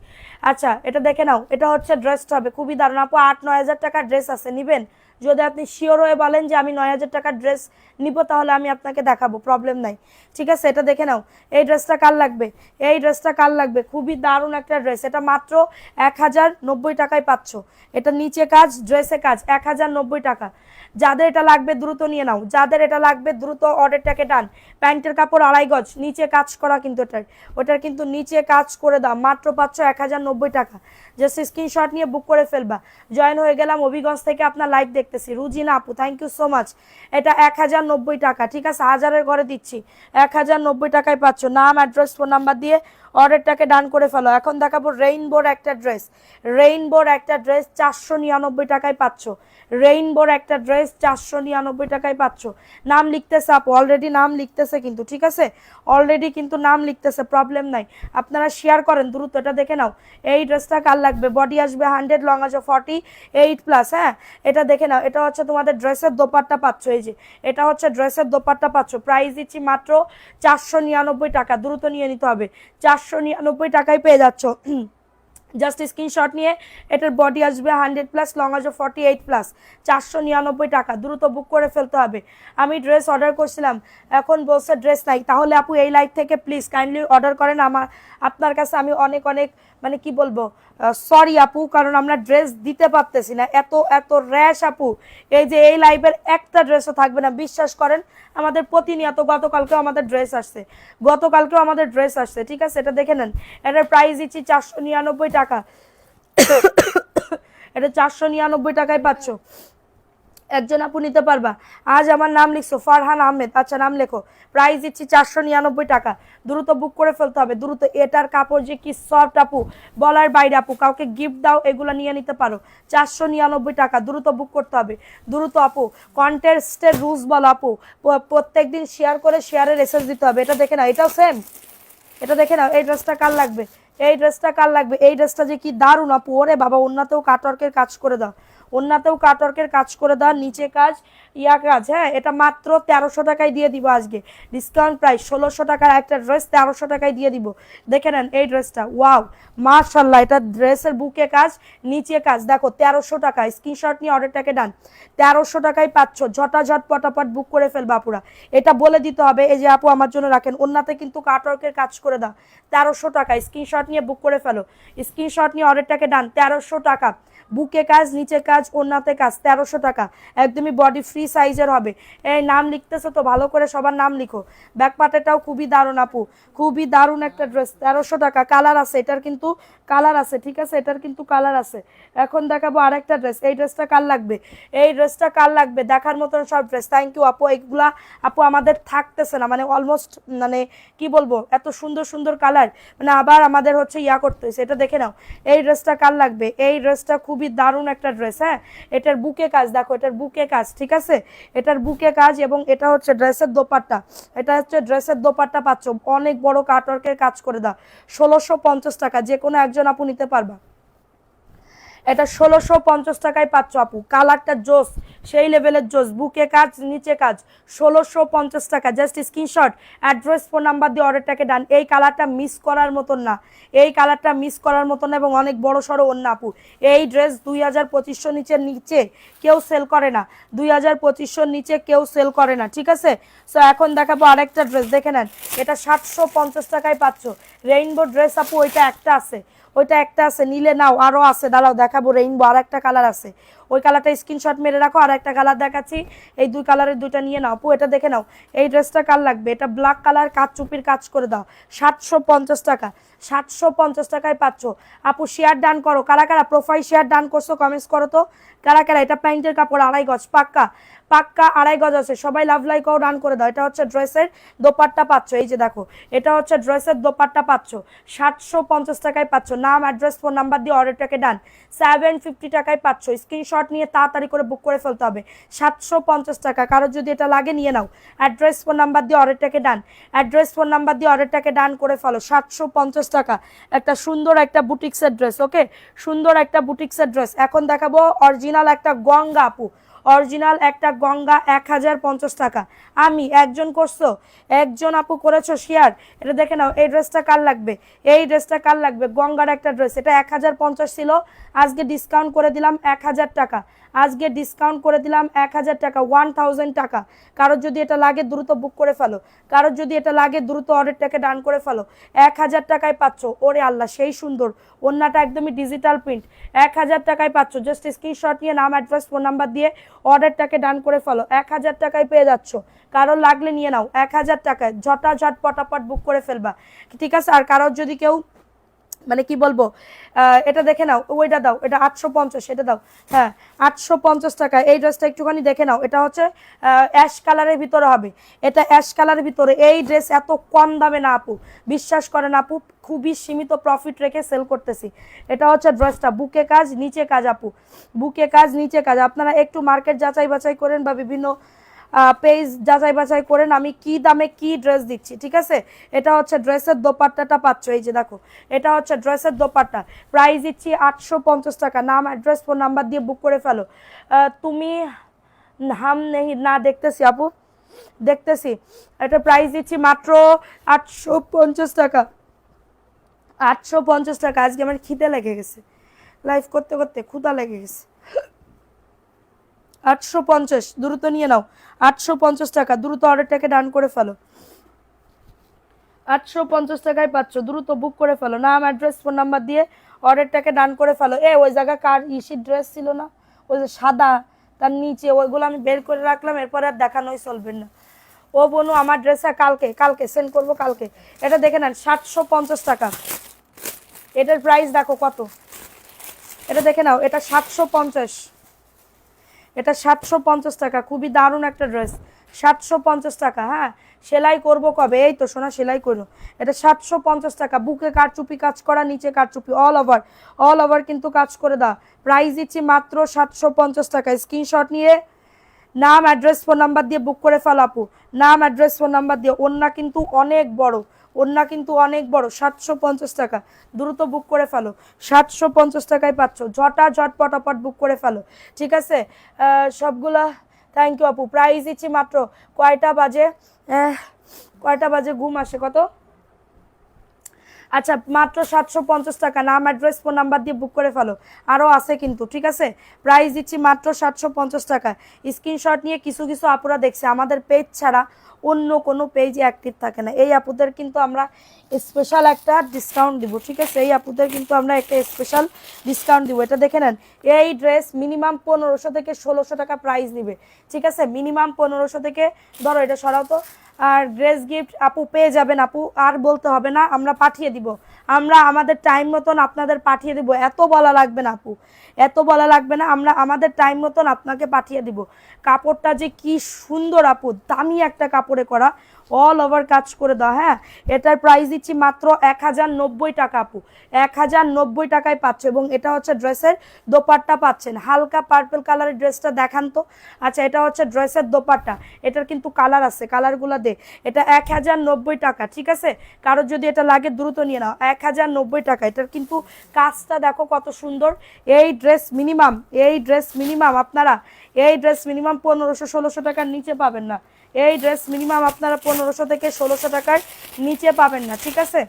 আচ্ছা এটা দেখে নাও, এটা হচ্ছে ড্রেসটা হবে, খুবই দারুণ। আপু 8-9 হাজার টাকার ড্রেস আছে, নিবেন? যদি আপনি শিওর হয়ে বলেন যে আমি 9 হাজার টাকার ড্রেস নিব, তাহলে আমি আপনাকে দেখাবো, প্রবলেম নাই, ঠিক আছে। এটা দেখে নাও, এই ড্রেসটা কার লাগবে? এই ড্রেসটা কার লাগবে? খুবই দারুণ একটা ড্রেস, এটা মাত্র 1090 টাকায় পাচ্ছ। এটা নিচে কাজ, ড্রেসে কাজ, 1090 টাকা। যাদের এটা লাগবে দ্রুত নিয়ে নাও, যাদের এটা লাগবে দ্রুত অর্ডারটাকে ডান। প্যান্টের কাপড় 2.5 গজ, নিচে কাজ করা কিন্তু ওটার কিন্তু নিচে কাজ করে দাও, মাত্র পাচ্ছ 1090 টাকা। জাস্ট স্ক্রিনশট নিয়ে বুক করে ফেলবা। জয়েন হয়ে গেলাম হবিগঞ্জ থেকে, আপনার লাইভ দেখতেছি, রুজিনা আপু থ্যাংক ইউ সো মাচ। এটা 1090 টাকা, ঠিক আছে, হাজারের ঘরে দিচ্ছি, 1090 টাকায় পাচ্ছ। নাম অ্যাড্রেস ফোন নাম্বার দিয়ে অর্ডারটাকে ডান করে ফেলো। এখন দেখাবো রেইনবোর একটা ড্রেস, 499 টাকায় পাচ্ছ। রেইনবোর একটা ড্রেস 499 টাকায় পাচ্ছ। নাম লিখতেছে আপু, অলরেডি নাম লিখতেছে কিন্তু, ঠিক আছে, অলরেডি কিন্তু নাম লিখতেছে, প্রবলেম নাই। আপনারা শেয়ার করেন দ্রুত, এটা দেখে নাও। এই ড্রেসটা কার লাগবে? বডি আসবে 100, লং আসবে 48+। হ্যাঁ, এটা দেখে নাও। এটা হচ্ছে তোমাদের ড্রেসের দোপাট্টা পাচ্ছ। এই যে এটা হচ্ছে ড্রেসের দোপাট্টা পাচ্ছ। প্রাইস দিচ্ছি মাত্র 499 টাকা। দ্রুত নিয়ে নিতে হবে, 499 টাকায় পেয়ে যাচ্ছ। জাস্ট স্ক্রিনশট নিয়ে, এটার বডি আসবে 100+, লং আসবে 48+, 499 টাকা। দ্রুত বুক করে ফেলতে হবে। আমি ড্রেস অর্ডার করছিলাম, এখন বলছে ড্রেস নাই। তাহলে আপু এই লাইভ থেকে প্লিজ কাইন্ডলি অর্ডার করেন। আপনার কাছে আমি অনেক অনেক মানে কি বলবো, সরি আপু, কারণ আমরা ড্রেস দিতে পারতেছি না, এত এত র্যাশ আপু। এই যে এই লাইভের একটা ড্রেসও থাকবে না, বিশ্বাস করেন। আমাদের প্রতিনিয়ত, গতকালকেও আমাদের ড্রেস আসছে, ঠিক আছে। এটা দেখে নেন, এটার প্রাইস দিচ্ছি 499 টাকা। এটা 499 টাকায় পাচ্ছ। একজন আপু নিতে পারবা। আজ আমার নাম লিখছো ফারহান আহমেদ, আচ্ছা নাম লেখো। প্রাইস দিচ্ছি 499 টাকা। দ্রুত বুক করে ফেলতে হবে, দ্রুত। এটার কাপড় যে কি সফট আপু, বলার বাইরে আপু। কাউকে গিফট দাও, এগুলো নিয়ে নিতে পারো। 499 টাকা। দ্রুত বুক করতে হবে, দ্রুত আপু। কন্টেস্টের রুলস বলো আপু, প্রত্যেকদিন শেয়ার করে শেয়ারের এসএস দিতে হবে। এটা দেখে না, এটাও সেম। এটা দেখে নাও, এই ড্রেসটা কার লাগবে? এই ড্রেসটা যে কি দারুণ আপু। ওরে বাবা, ওন্নাতেও কাটওয়ার্কের কাজ করে দাও, নিচে কাজ, কাজ। হ্যাঁ, এটা মাত্র 1300 টাকায় দিয়ে দিব আজকে। ডিসকাউন্ট প্রাইস 1600 টাকার একটা ড্রেস 1300 টাকায় দিয়ে দিব। দেখে নেন এই ড্রেসটা, ওয়াও মাশাআল্লাহ। এটা ড্রেসের বুকে কাজ, নিচে কাজ, দেখো 1300 টাকা। স্ক্রিনশট নিয়ে অর্ডারটাকে ডান। 1300 টাকায় পাচ্ছ। ঝটাঝট পটাপট বুক করে ফেলবা আপুরা। এটা বলে দিতে হবে, এই যে আপু আমার জন্য রাখেন, ওন্নাতে কিন্তু কাটওয়ার্কের কাজ করে দাও। 1300 টাকা। স্ক্রিনশট নিয়ে বুক করে ফেলো, স্ক্রিনশট নিয়ে অর্ডারটাকে ডান। 1300 টাকা, বুকে কাজ, নিচে কাজ, ওন্নাতে কাজ, 1300 টাকা। একদমই বডি ফ্রি সাইজের হবে। এই নাম লিখতেছো তো ভালো করে সবার নাম লিখো। ব্যাক পার্টেটাও খুবই দারুণ আপু, খুবই দারুণ একটা ড্রেস। 1300 টাকা। কালার আছে, এটার কিন্তু কালার আছে, ঠিক আছে, এটার কিন্তু কালার আছে। এখন দেখাবো আরেকটা ড্রেস। এই ড্রেসটা কার লাগবে? দেখার মতন সব ড্রেস। থ্যাংক ইউ আপু। এইগুলা আপু আমাদের থাকতেছে না, মানে অলমোস্ট, মানে কি বলবো, এত সুন্দর সুন্দর কালার, মানে আবার আমাদের হচ্ছে করতে হয়েছে। এটা দেখে নাও, এই ড্রেসটা কার লাগবে? এই ড্রেসটা খুবই দারুণ একটা ড্রেস। হ্যাঁ, এটার বুকে কাজ দেখো, এটার বুকে কাজ, ঠিক আছে, এটার বুকে কাজ। এবং এটা হচ্ছে ড্রেসের দোপাট্টা পাচ্ছ। অনেক বড় কাটওয়ার্কের কাজ করে দাও। 1650 টাকা। যে কোনো একজন আপু নিতে পারবা। এটা 1650 টাকায় পাচ্ছ আপু। কালারটা জোস, সেই লেভেলের জোস। বুকে কাজ, নিচে কাজ, 1650 টাকা। Just screenshot, address, phone number দিয়ে অর্ডারটাকে ডান। এই কালারটা মিস করার মতন না, এবং অনেক বড় সড়ো অন্য আপু। এই ড্রেস 2500 নিচে কেউ সেল করে না, 2500 নিচে কেউ সেল করে না, ঠিক আছে। সো এখন দেখাবো আরেকটা ড্রেস, দেখে নেন। এটা 750 টাকায় পাচ্ছ। রেইনবো ড্রেস আপু, ওইটা একটা আছে, নিলে নাও, আরো আছে, দাঁড়াও দেখাবো। রেইনবো আর একটা কালার আছে, ওই কালারটা স্ক্রিনশট মেরে রাখো। আর একটা কালার দেখাচ্ছি, এই দুই কালারের দুইটা নিয়ে নাও আপু। এটা দেখে নাও, এই ড্রেসটা কার লাগবে? এটা ব্ল্যাক কালার, কাজ চুপির কাজ করে দাও। 750 টাকা। 750 টাকায় পাচ্ছ আপু। শেয়ার ডান করো, কারা কারা প্রোফাইল শেয়ার ডান করছো কমেন্টস করো তো, কারা কারা। এটা প্যান্টের কাপড়, 2.5 গজ, পাক্কা 2.5 গজ আছে। সবাই লাভ লাইক ও ডান করে দাও। এটা হচ্ছে ড্রেসের দোপাট্টা পাচ্ছ। এই যে দেখো, এটা হচ্ছে ড্রেসের দোপাট্টা পাচ্ছ। 750 টাকায় পাচ্ছ। নাম, অ্যাড্রেস, ফোন নাম্বার দিয়ে অর্ডারটাকে ডান। 750 টাকায় পাচ্ছ। স্ক্রিনশট নিয়ে তাড়াতাড়ি করে বুক করে ফেলতে হবে। 750 টাকা। কারোর যদি এটা লাগে নিয়ে নাও। অ্যাড্রেস, ফোন নাম্বার দিয়ে অর্ডারটাকে ডান করে ফেলো। 750 টাকা। একটা সুন্দর একটা বুটিক্সের ড্রেস, ওকে, সুন্দর একটা বুটিক্সের ড্রেস। এখন দেখাবো অরিজিনাল একটা গঙ্গা আপু, 1050 টাকা। আমি একজন করছো, একজন আপু করেছো শেয়ার। এটা দেখে নাও, এই ড্রেসটা কার লাগবে? গঙ্গার একটা ড্রেস। এটা 1050 ছিল, আজকে ডিসকাউন্ট করে দিলাম 1000 টাকা। 1000 টাকা, 1000 টাকা। কারোর যদি এটা লাগে দ্রুত বুক করে ফেলো, দ্রুত অর্ডারটাকে ডান করে ফেলো। 1000 টাকায় পাচ্ছ। ওরে আল্লাহ, সেই সুন্দর ওন্নাটা, একদমই ডিজিটাল প্রিন্ট। 1000 টাকায় পাচ্ছ। জাস্ট স্ক্রিনশট নিয়ে নাম, অ্যাড্রেস, ফোন নাম্বার দিয়ে অর্ডারটাকে ডান করে ফেলো। 1000 টাকায় পেয়ে যাচ্ছ। কারোর লাগলে নিয়ে নাও। 1000 টাকায় ঝটাঝট পটাপট বুক করে ফেলবা, ঠিক আছে। আর কারোর যদি কেউ মানে কি বলবো, এটা দেখে নাও, ওইটা দাও, এটা 850, এটা দাও, হ্যাঁ 850 টাকা। এই ড্রেসটা একটুখানি দেখে নাও, এটা হচ্ছে অ্যাশ কালারের ভিতরে হবে, এটা অ্যাশ কালারের ভিতরে। এই ড্রেস এত কম দামে না আপু, বিশ্বাস করেন আপু, খুবই সীমিত প্রফিট রেখে সেল করতেছি। এটা হচ্ছে ড্রেসটা, বুকে কাজ নিচে কাজ আপু, বুকে কাজ নিচে কাজ। আপনারা একটু মার্কেট যাচাই বাছাই করেন বা বিভিন্ন পেজ যাচাই বাছাই করেন আমি কি দামে কি ড্রেস দিচ্ছি, ঠিক আছে। এটা হচ্ছে ড্রেসের দোপাট্টাটা পাচ্ছ, এই যে দেখো, এটা হচ্ছে ড্রেসের দোপাট্টা, প্রাইস দিচ্ছি 850 টাকা। নাম অ্যাড্রেস ফোন নাম্বার দিয়ে বুক করে ফেলো। তুমি হাম নেই না, দেখতেছি আপু, দেখতেছি। এটা প্রাইস দিচ্ছি মাত্র 850 টাকা, 850 টাকা। আজকে আমার খিদে লেগে গেছে, লাইভ করতে করতে ক্ষুধা লেগে গেছে। 850, দ্রুত নিয়ে নাও, 850 টাকা, দ্রুত অর্ডারটাকে ডান করে ফেলো। 850 টাকায় পাচ্ছ, দ্রুত বুক করে ফেলো। নাম অ্যাড্রেস ফোন নাম্বার দিয়ে অর্ডারটাকে ডান করে ফেলো। ওই জায়গা কার ইসির ড্রেস ছিল না, ওই যে সাদা, তার নিচে ওইগুলো আমি বের করে রাখলাম, এরপরে আর দেখানোই চলবে না। ও বনু আমার ড্রেসটা কালকে কালকে সেন্ড করবো কালকে। এটা দেখে নেন 750 টাকা, এটার প্রাইস দেখো কত, এটা দেখে নাও, এটা 750, এটা 750 টাকা, খুবই দারুণ একটা ড্রেস, 750 টাকা। হ্যাঁ সেলাই করব কবে, এই তো সোনা সেলাই করো। এটা 750 টাকা, বুকে কারচুপি কাজ করা, নিচে কারচুপি, অল ওভার কিন্তু কাজ করে দাও। প্রাইস দিচ্ছি মাত্র 750 টাকা। স্ক্রিনশট নিয়ে নাম অ্যাড্রেস ফোন নাম্বার দিয়ে বুক করে ফেলো আপু, নাম অ্যাড্রেস ফোন নাম্বার দিয়ে। ওন্না কিন্তু অনেক বড়, ওন্না কিন্তু অনেক বড়, 750 টাকা, দ্রুত বুক করে ফেলো। 750 টাকায় পাচ্ছ, ঝট পটাপট বুক করে ফেলো, ঠিক আছে। সবগুলা থ্যাংক ইউ আপু। প্রাইস দিচ্ছি মাত্র, কয়টা বাজে, কয়টা বাজে ঘুম আসে কত, আচ্ছা মাত্র 750 টাকা। নাম অ্যাড্রেস ফোন নাম্বার দিয়ে বুক করে ফেলো, আরও আছে কিন্তু, ঠিক আছে। প্রাইস দিচ্ছি মাত্র 750 টাকা। স্ক্রিনশট নিয়ে কিছু কিছু আপুরা দেখছে আমাদের পেজ ছাড়া অন্য কোনো পেজে অ্যাক্টিভ থাকে না, এই আপুদের কিন্তু আমরা স্পেশাল একটা ডিসকাউন্ট দিব, ঠিক আছে। এই আপুদের কিন্তু আমরা একটা স্পেশাল ডিসকাউন্ট দিব। এটা দেখে নেন, এই ড্রেস মিনিমাম 1500 থেকে 1600 টাকা প্রাইস নিবে, ঠিক আছে। মিনিমাম 1500 থেকে, ধরো এটা সরাও তো। আর ড্রেস গিফট আপু পেয়ে যাবেন আপু, আর বলতে হবে না, আমরা পাঠিয়ে দিব, আমরা আমাদের টাইম মতন আপনাদের পাঠিয়ে দিব। এত বলা লাগবে না আপু, এত বলা লাগবে না, আমরা আমাদের টাইম মতন আপনাকে পাঠিয়ে দিব। কাপড়টা যে কি সুন্দর আপু, দামি একটা কাপড়ে করা, অল ওভার কাজ করে দাও। হ্যাঁ এটার প্রাইস দিচ্ছি মাত্র 1090 টাকা আপু, 1090 টাকায় পাচ্ছ। এবং এটা হচ্ছে ড্রেসের দোপাট্টা পাচ্ছেন, হালকা পার্পল কালারের ড্রেসটা দেখান তো। আচ্ছা এটা হচ্ছে ড্রেসের দোপাট্টা, এটার কিন্তু কালার আছে, কালারগুলো দে। এটা 1090 টাকা, ঠিক আছে। কারোর যদি এটা লাগে দ্রুত নিয়ে নাও, 1090 টাকা। এটার কিন্তু কাজটা দেখো কত সুন্দর। এই ড্রেস মিনিমাম, এই ড্রেস মিনিমাম আপনারা, এই ড্রেস মিনিমাম 1500-1600 টাকার নিচে পাবেন না। এই ড্রেস মিনিমাম আপনারা 1500 থেকে 1600 টাকার নিচে পাবেন না, ঠিক আছে।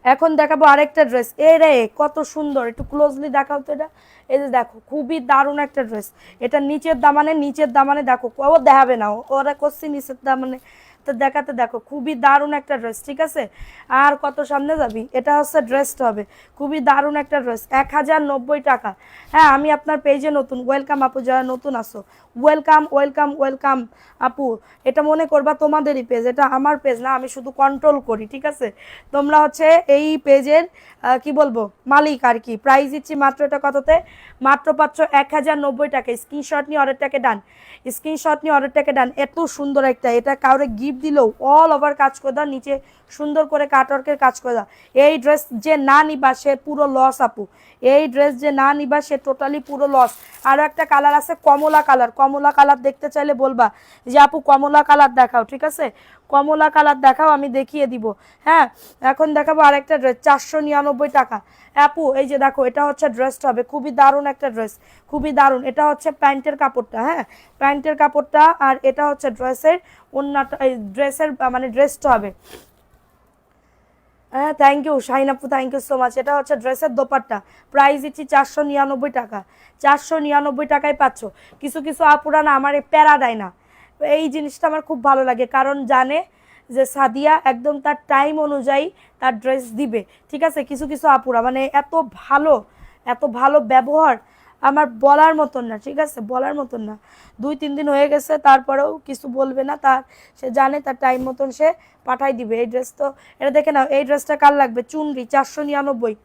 এখন দেখাবো আরেকটা ড্রেস, এ রে কত সুন্দর, একটু ক্লোজলি দেখাও তো এটা। এই যে দেখো খুবই দারুণ একটা ড্রেস, এটা নিচের দামানে দেখো, ও দেখাবে না, ওরা করছি নিচের দামানে তো দেখাতে, দেখো খুবই দারুণ একটা ড্রেস, ঠিক আছে। আর কত সামনে যাবি, এটা হচ্ছে ড্রেসটা হবে, খুবই দারুণ একটা ড্রেস, 1090 টাকা। হ্যাঁ আমি আপনার পেজে নতুন, ওয়েলকাম আপু, যারা নতুন আসো ওয়েলকাম ওয়েলকাম ওয়েলকাম আপু। এটা মনে করবা তোমাদেরই পেজ, এটা আমার পেজ না, আমি শুধু কন্ট্রোল করি, ঠিক আছে। তোমরা হচ্ছে এই পেজের কি বলবো মালিক আর কি। প্রাইস দিচ্ছি মাত্র, এটা কততে, মাত্র পাচ্ছ 1090 টাকা। স্ক্রিনশট নিয়ে অর্ডারটাকে ডান, স্ক্রিনশট নিয়ে অর্ডারটাকে ডান। এত সুন্দর একটা, এটা কাউরে গিফট দিলেও অল ওভার কাজ করে দাও, নিচে সুন্দর করে কাটওয়ার্কের কাজ করে দাও। এই ড্রেস যে না নিবা সে পুরো লস আপু, এই ড্রেস যে না নিবা সে টোটালি পুরো লস। আরও একটা কালার আছে কমলা কালার, কমলা কালার দেখতে চাইলে বলবা যে আপু কমলা কালার দেখাও, ঠিক আছে। কমলা কালার দেখাও, আমি দেখিয়ে দিব। হ্যাঁ এখন দেখাবো আরেকটা ড্রেস, 499 টাকা আপু। এই যে দেখো এটা হচ্ছে ড্রেসটা হবে, খুবই দারুণ একটা ড্রেস, খুবই দারুণ। এটা হচ্ছে প্যান্টের কাপড়টা, হ্যাঁ প্যান্টের কাপড়টা, আর এটা হচ্ছে ড্রেসের অন্যটা, এই ড্রেসের মানে ড্রেসটা হবে। হ্যাঁ থ্যাংক ইউ শাহিন আপু, থ্যাংক ইউ সো মাচ। এটা হচ্ছে ড্রেসের দোপাট্টা, প্রাইস দিচ্ছি 499 টাকা, 499 টাকায় পাচ্ছ। কিছু কিছু আপুরা না আমার প্যারা দেয় না, এই জিনিসটা আমার খুব ভালো লাগে, কারণ জানে যে সাদিয়া একদম তার টাইম অনুযায়ী তার ড্রেস দিবে, ঠিক আছে। কিছু কিছু আপুরা মানে এত ভালো, এত ভালো ব্যবহার, আমার বলার মতন না, ঠিক আছে, বলার মতন না। 2-3 দিন হয়ে গেছে, তারপরেও কিছু বলবে না, তার সে জানে তার টাইম মতন সে পাঠাই দিবে। এই ড্রেস তো এটা দেখে নাও, এই ড্রেসটা কার লাগবে? চুনরি 499।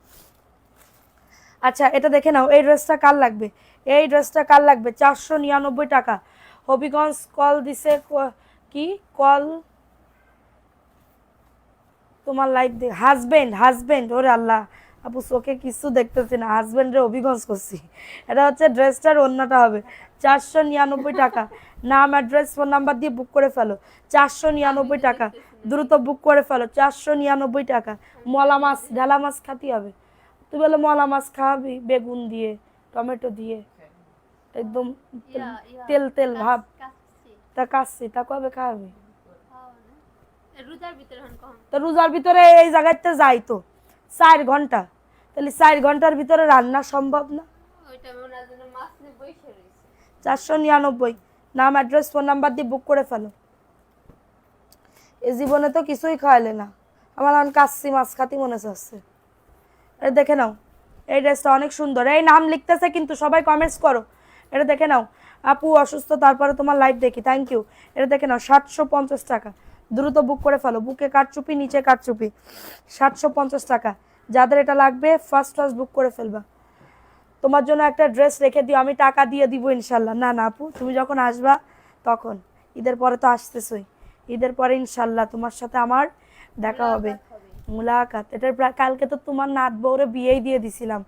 আচ্ছা এটা দেখে নাও, এই ড্রেসটা কার লাগবে? এই ড্রেসটা কার লাগবে? 499 টাকা। হবিগঞ্জ কল দিছে, কি কল? তোমার লাইফ দেখ, হাজবেন্ড, হাজবেন্ড, ওরে আল্লাহ আপু চোখে কিছু দেখতেছি না, হাজবেন্ডের অভিগঞ্জ করছি। এটা হচ্ছে ড্রেসটার অন্যটা হবে 499 টাকা। নাম অ্যাড্রেস ফোন নাম্বার দিয়ে বুক করে ফেলো, 499 টাকা। দ্রুত বুক করে ফেলো, 499 টাকা। মলা মাছ, ঢালা মাছ খাতি হবে। তুই বলে মলা মাছ খাওয়াবি বেগুন দিয়ে, টমেটো দিয়ে, একদম তেল তেল ভাব। তা কাচ্ছি, তা কবে খাওয়াবি? তো রোজার ভিতরে এই জায়গাতে যাই তো 4 ঘন্টা, তাহলে 4 ঘন্টার ভিতরে রান্না সম্ভব না। 499। নাম অ্যাড্রেস ফোন নাম্বার দিয়ে বুক করে ফেলো। এই জীবনে তো কিছুই খাওয়ালে না, আমার এখন কাচ্চি মাছ খাতি মনে চাচ্ছে। এটা দেখে নাও, এই ড্রেসটা অনেক সুন্দর। এই নাম লিখতেছে কিন্তু, সবাই কমেন্টস করো। এটা দেখে নাও আপু অসুস্থ, তারপরে তোমার লাইভ দেখি, থ্যাংক ইউ। এটা দেখে নাও 750 টাকা। দ্রুত বুক করে ফেলো, বুকে কাটচুপি, নিচে কাটচুপি, 750 টাকা। যাদের এটা লাগবে ফার্স্ট ফার্স্ট বুক করে ফেলবা। তোমার জন্য একটা ড্রেস রেখে দিও, আমি টাকা দিয়ে দিব ইনশাল্লাহ। না না আপু, তুমি যখন আসবা তখন, ঈদের পরে তো আসতেছই, ঈদের পরে ইনশাল্লাহ তোমার সাথে আমার দেখা হবে, মুলাকাত। এটার কালকে তো তোমার নাত বউরে বিয়েই দিয়ে দিছিলাম,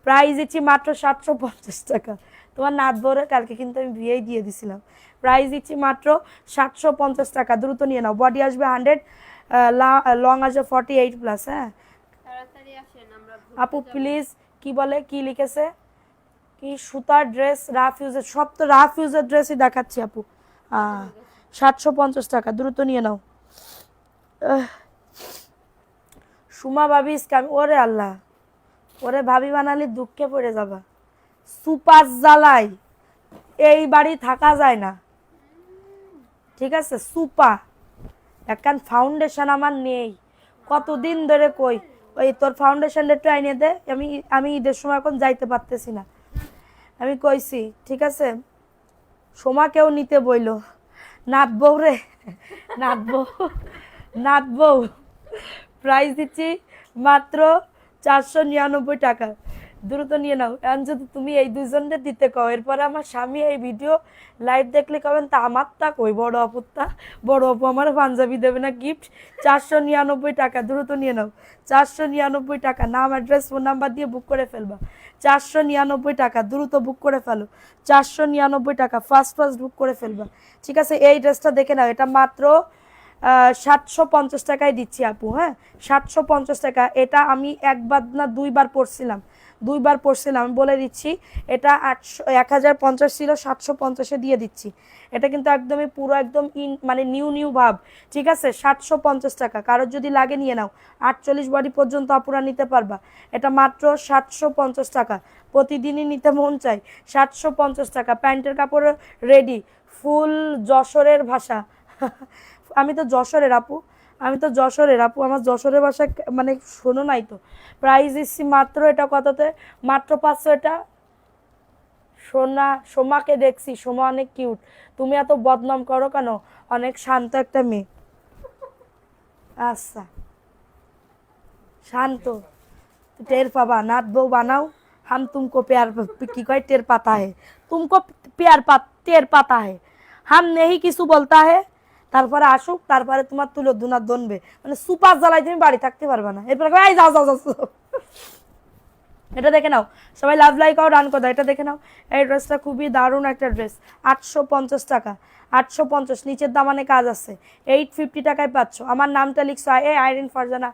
প্রাইস দিচ্ছি মাত্র 750 টাকা। তোমার নাত বউরে কালকে কিন্তু আমি বিয়েই দিয়ে দিছিলাম, প্রাইস দিচ্ছি মাত্র 750 টাকা। দ্রুত নিয়ে নাও, বডি আসবে 100, লং আসবে 48+। হ্যাঁ আপু প্লিজ, কি বলে, কি লিখেছে, কি সুতার ড্রেস, রাফ ইউজের, সব তো রাফ ইউজের ড্রেসই দেখাচ্ছি আপু। 750 টাকা, দ্রুত নিয়ে নাও। সুমা ভাবি স্ক্যাম, ওরে আল্লাহ, ওরে ভাবি বানালি দুঃখে পড়ে যাবা। সুপার জ্বালাই এই বাড়ি থাকা যায় না, ঠিক আছে। সুপা একখান ফাউন্ডেশন আমার নেই, কতদিন ধরে কই, ওই তোর ফাউন্ডেশনটা একটু আইনে দে। আমি ঈদের সময় এখন যাইতে পারতেছি না, আমি কইছি, ঠিক আছে। সোমাকেও নিতে বইল, নাত বউ রে, নাত বউ, নাত বউ, প্রাইস দিচ্ছি মাত্র 499 টাকা। দ্রুত নিয়ে নাও। এখন যদি তুমি এই দুজনকে দিতে কও, এরপরে আমার স্বামী এই ভিডিও লাইভ দেখলে কবেন তা আমার তা কই বড় অপুরটা, বড় অপু আমার পাঞ্জাবি দেবে না গিফট। 499 টাকা, দ্রুত নিয়ে নাও। 499 টাকা। নাম অ্যাড্রেস ফোন নাম্বার দিয়ে বুক করে ফেলবা। 499 টাকা, দ্রুত বুক করে ফেলো। 499 টাকা, ফার্স্ট ফার্স্ট বুক করে ফেলবা, ঠিক আছে। এই ড্রেসটা দেখে নাও, এটা মাত্র 750 টাকায় দিচ্ছি আপু। হ্যাঁ 750 টাকা। এটা আমি একবার না দুইবার পড়ছিলাম, আমি বলে দিচ্ছি। এটা 1050 ছিল, 750-এ দিয়ে দিচ্ছি। এটা কিন্তু একদমই পুরো একদম মানে নিউ ভাব, ঠিক আছে। 750 টাকা। কারোর যদি লাগে নিয়ে নাও, 48 বডি পর্যন্ত আপুরা নিতে পারবা। এটা মাত্র 750 টাকা। প্রতিদিনই নিতে মন চাই। 750 টাকা। প্যান্টের কাপড় রেডি, ফুল যশোরের ভাষা। আমি তো যশোরের আপু, আমার যশোরের ভাষা মানে শোনো নাই তো। প্রাইস দিচ্ছি মাত্র, এটা কততে, মাত্র 500। এটা সোমাকে দেখছি, সোমা অনেক কিউট। তুমি এত বদনাম করো কেন? অনেক শান্ত একটা মেয়ে। আচ্ছা শান্ত, টের পাবা, নাত বউ বানাও। हम तुमको प्यार की कहे टेर पाता है, तुमको टेर पाता है, हम नहीं किसु बोलता है। তারপরে আসুক, তারপরে তোমার তুলো দুনা দনবে, মানে সুপার জ্বালায় তুমি বাড়ি থাকতে পারবে না। এরপরে এই যাও যাও যাও। এটা দেখে নাও, সবাই লাভ লাইক আর রান করে দাও। এটা দেখে নাও, এই ড্রেসটা খুবই দারুণ একটা ড্রেস। 850 টাকা, 850। নিচের দামানে কাজ আছে, 850 টাকায় পাচ্ছ। আমার নামটা লিখছো, আইরিন ফারজানা।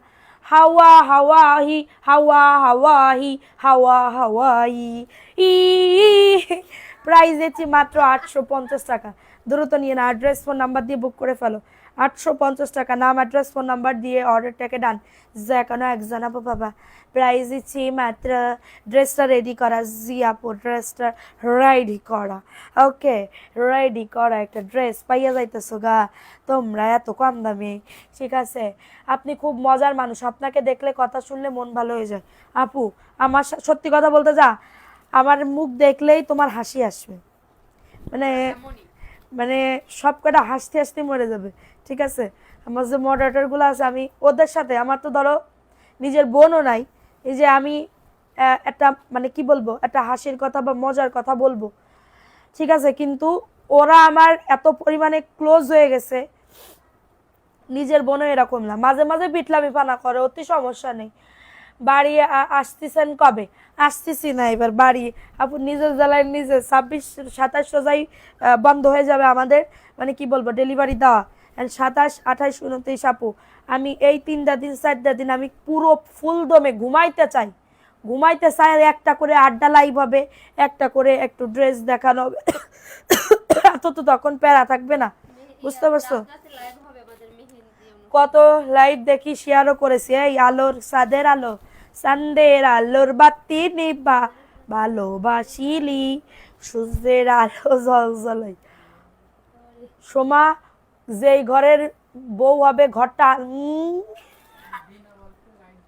হাওয়া হাওয়াহি, হাওয়া হাওয়াহি, হাওয়া হাওয়াই। ই প্রাইস দিচ্ছি মাত্র 850 টাকা। দ্রুত নিয়ে না, অ্যাড্রেস ফোন নাম্বার দিয়ে বুক করে ফেলো। 850 টাকা। নাম অ্যাড্রেস ফোন নাম্বার দিয়ে অর্ডারটাকে ডান। যে কোনো একজন আপু বাবা, প্রাইস দিচ্ছি মাত্র। ড্রেসটা রেডি করা, জি আপু ড্রেসটা রেডি করা, ওকে রেডি করা একটা ড্রেস পাইয়া যাইতেছো গা তোমরা এত কম দামে, ঠিক আছে। আপনি খুব মজার মানুষ, আপনাকে দেখলে কথা শুনলে মন ভালো হয়ে যায় আপু। আমার সত্যি কথা বলতে যা, আমার মুখ দেখলেই তোমার হাসি আসবে, মানে মানে সব কটা হাসতে হাসতে মরে যাবে, ঠিক আছে? আমার যে মডারেটরগুলো আছে আমি ওদের সাথে, আমার তো ধরো নিজের বোনও নাই, এই যে আমি একটা মানে কি বলবো, একটা হাসির কথা বা মজার কথা বলবো, ঠিক আছে, কিন্তু ওরা আমার এত পরিমাণে ক্লোজ হয়ে গেছে, নিজের বোনও এরকম না, মাঝে মাঝে বিটলামি পানা করে, অতি সমস্যা নেই। বাড়ি আসতেছেন কবে? আসতেছি না এবার বাড়ি, আপু নিজের জেলায় নিজে 26-27 রোজাই বন্ধ হয়ে যাবে আমাদের, মানে কি বলবো, ডেলিভারি দেওয়া। 27, 28, 29 আপু আমি এই 3টা দিন 4টা দিন আমি পুরো ফুল দমে ঘুমাইতে চাই, ঘুমাইতে চাই। আর একটা করে আড্ডা লাইভ হবে, একটা করে একটু ড্রেস দেখানো হবে, এত তো তখন প্যারা থাকবে না, বুঝতে পারছো? কত লাইভ দেখি, শেয়ারও করেছি, এই আলোর চাঁদের আলো, চাঁদের আলোর বাতি নিবা, ভালোবাসিলি সূর্যের আলো জল জলাই। সোমা যেই ঘরের বউ হবে ঘরটা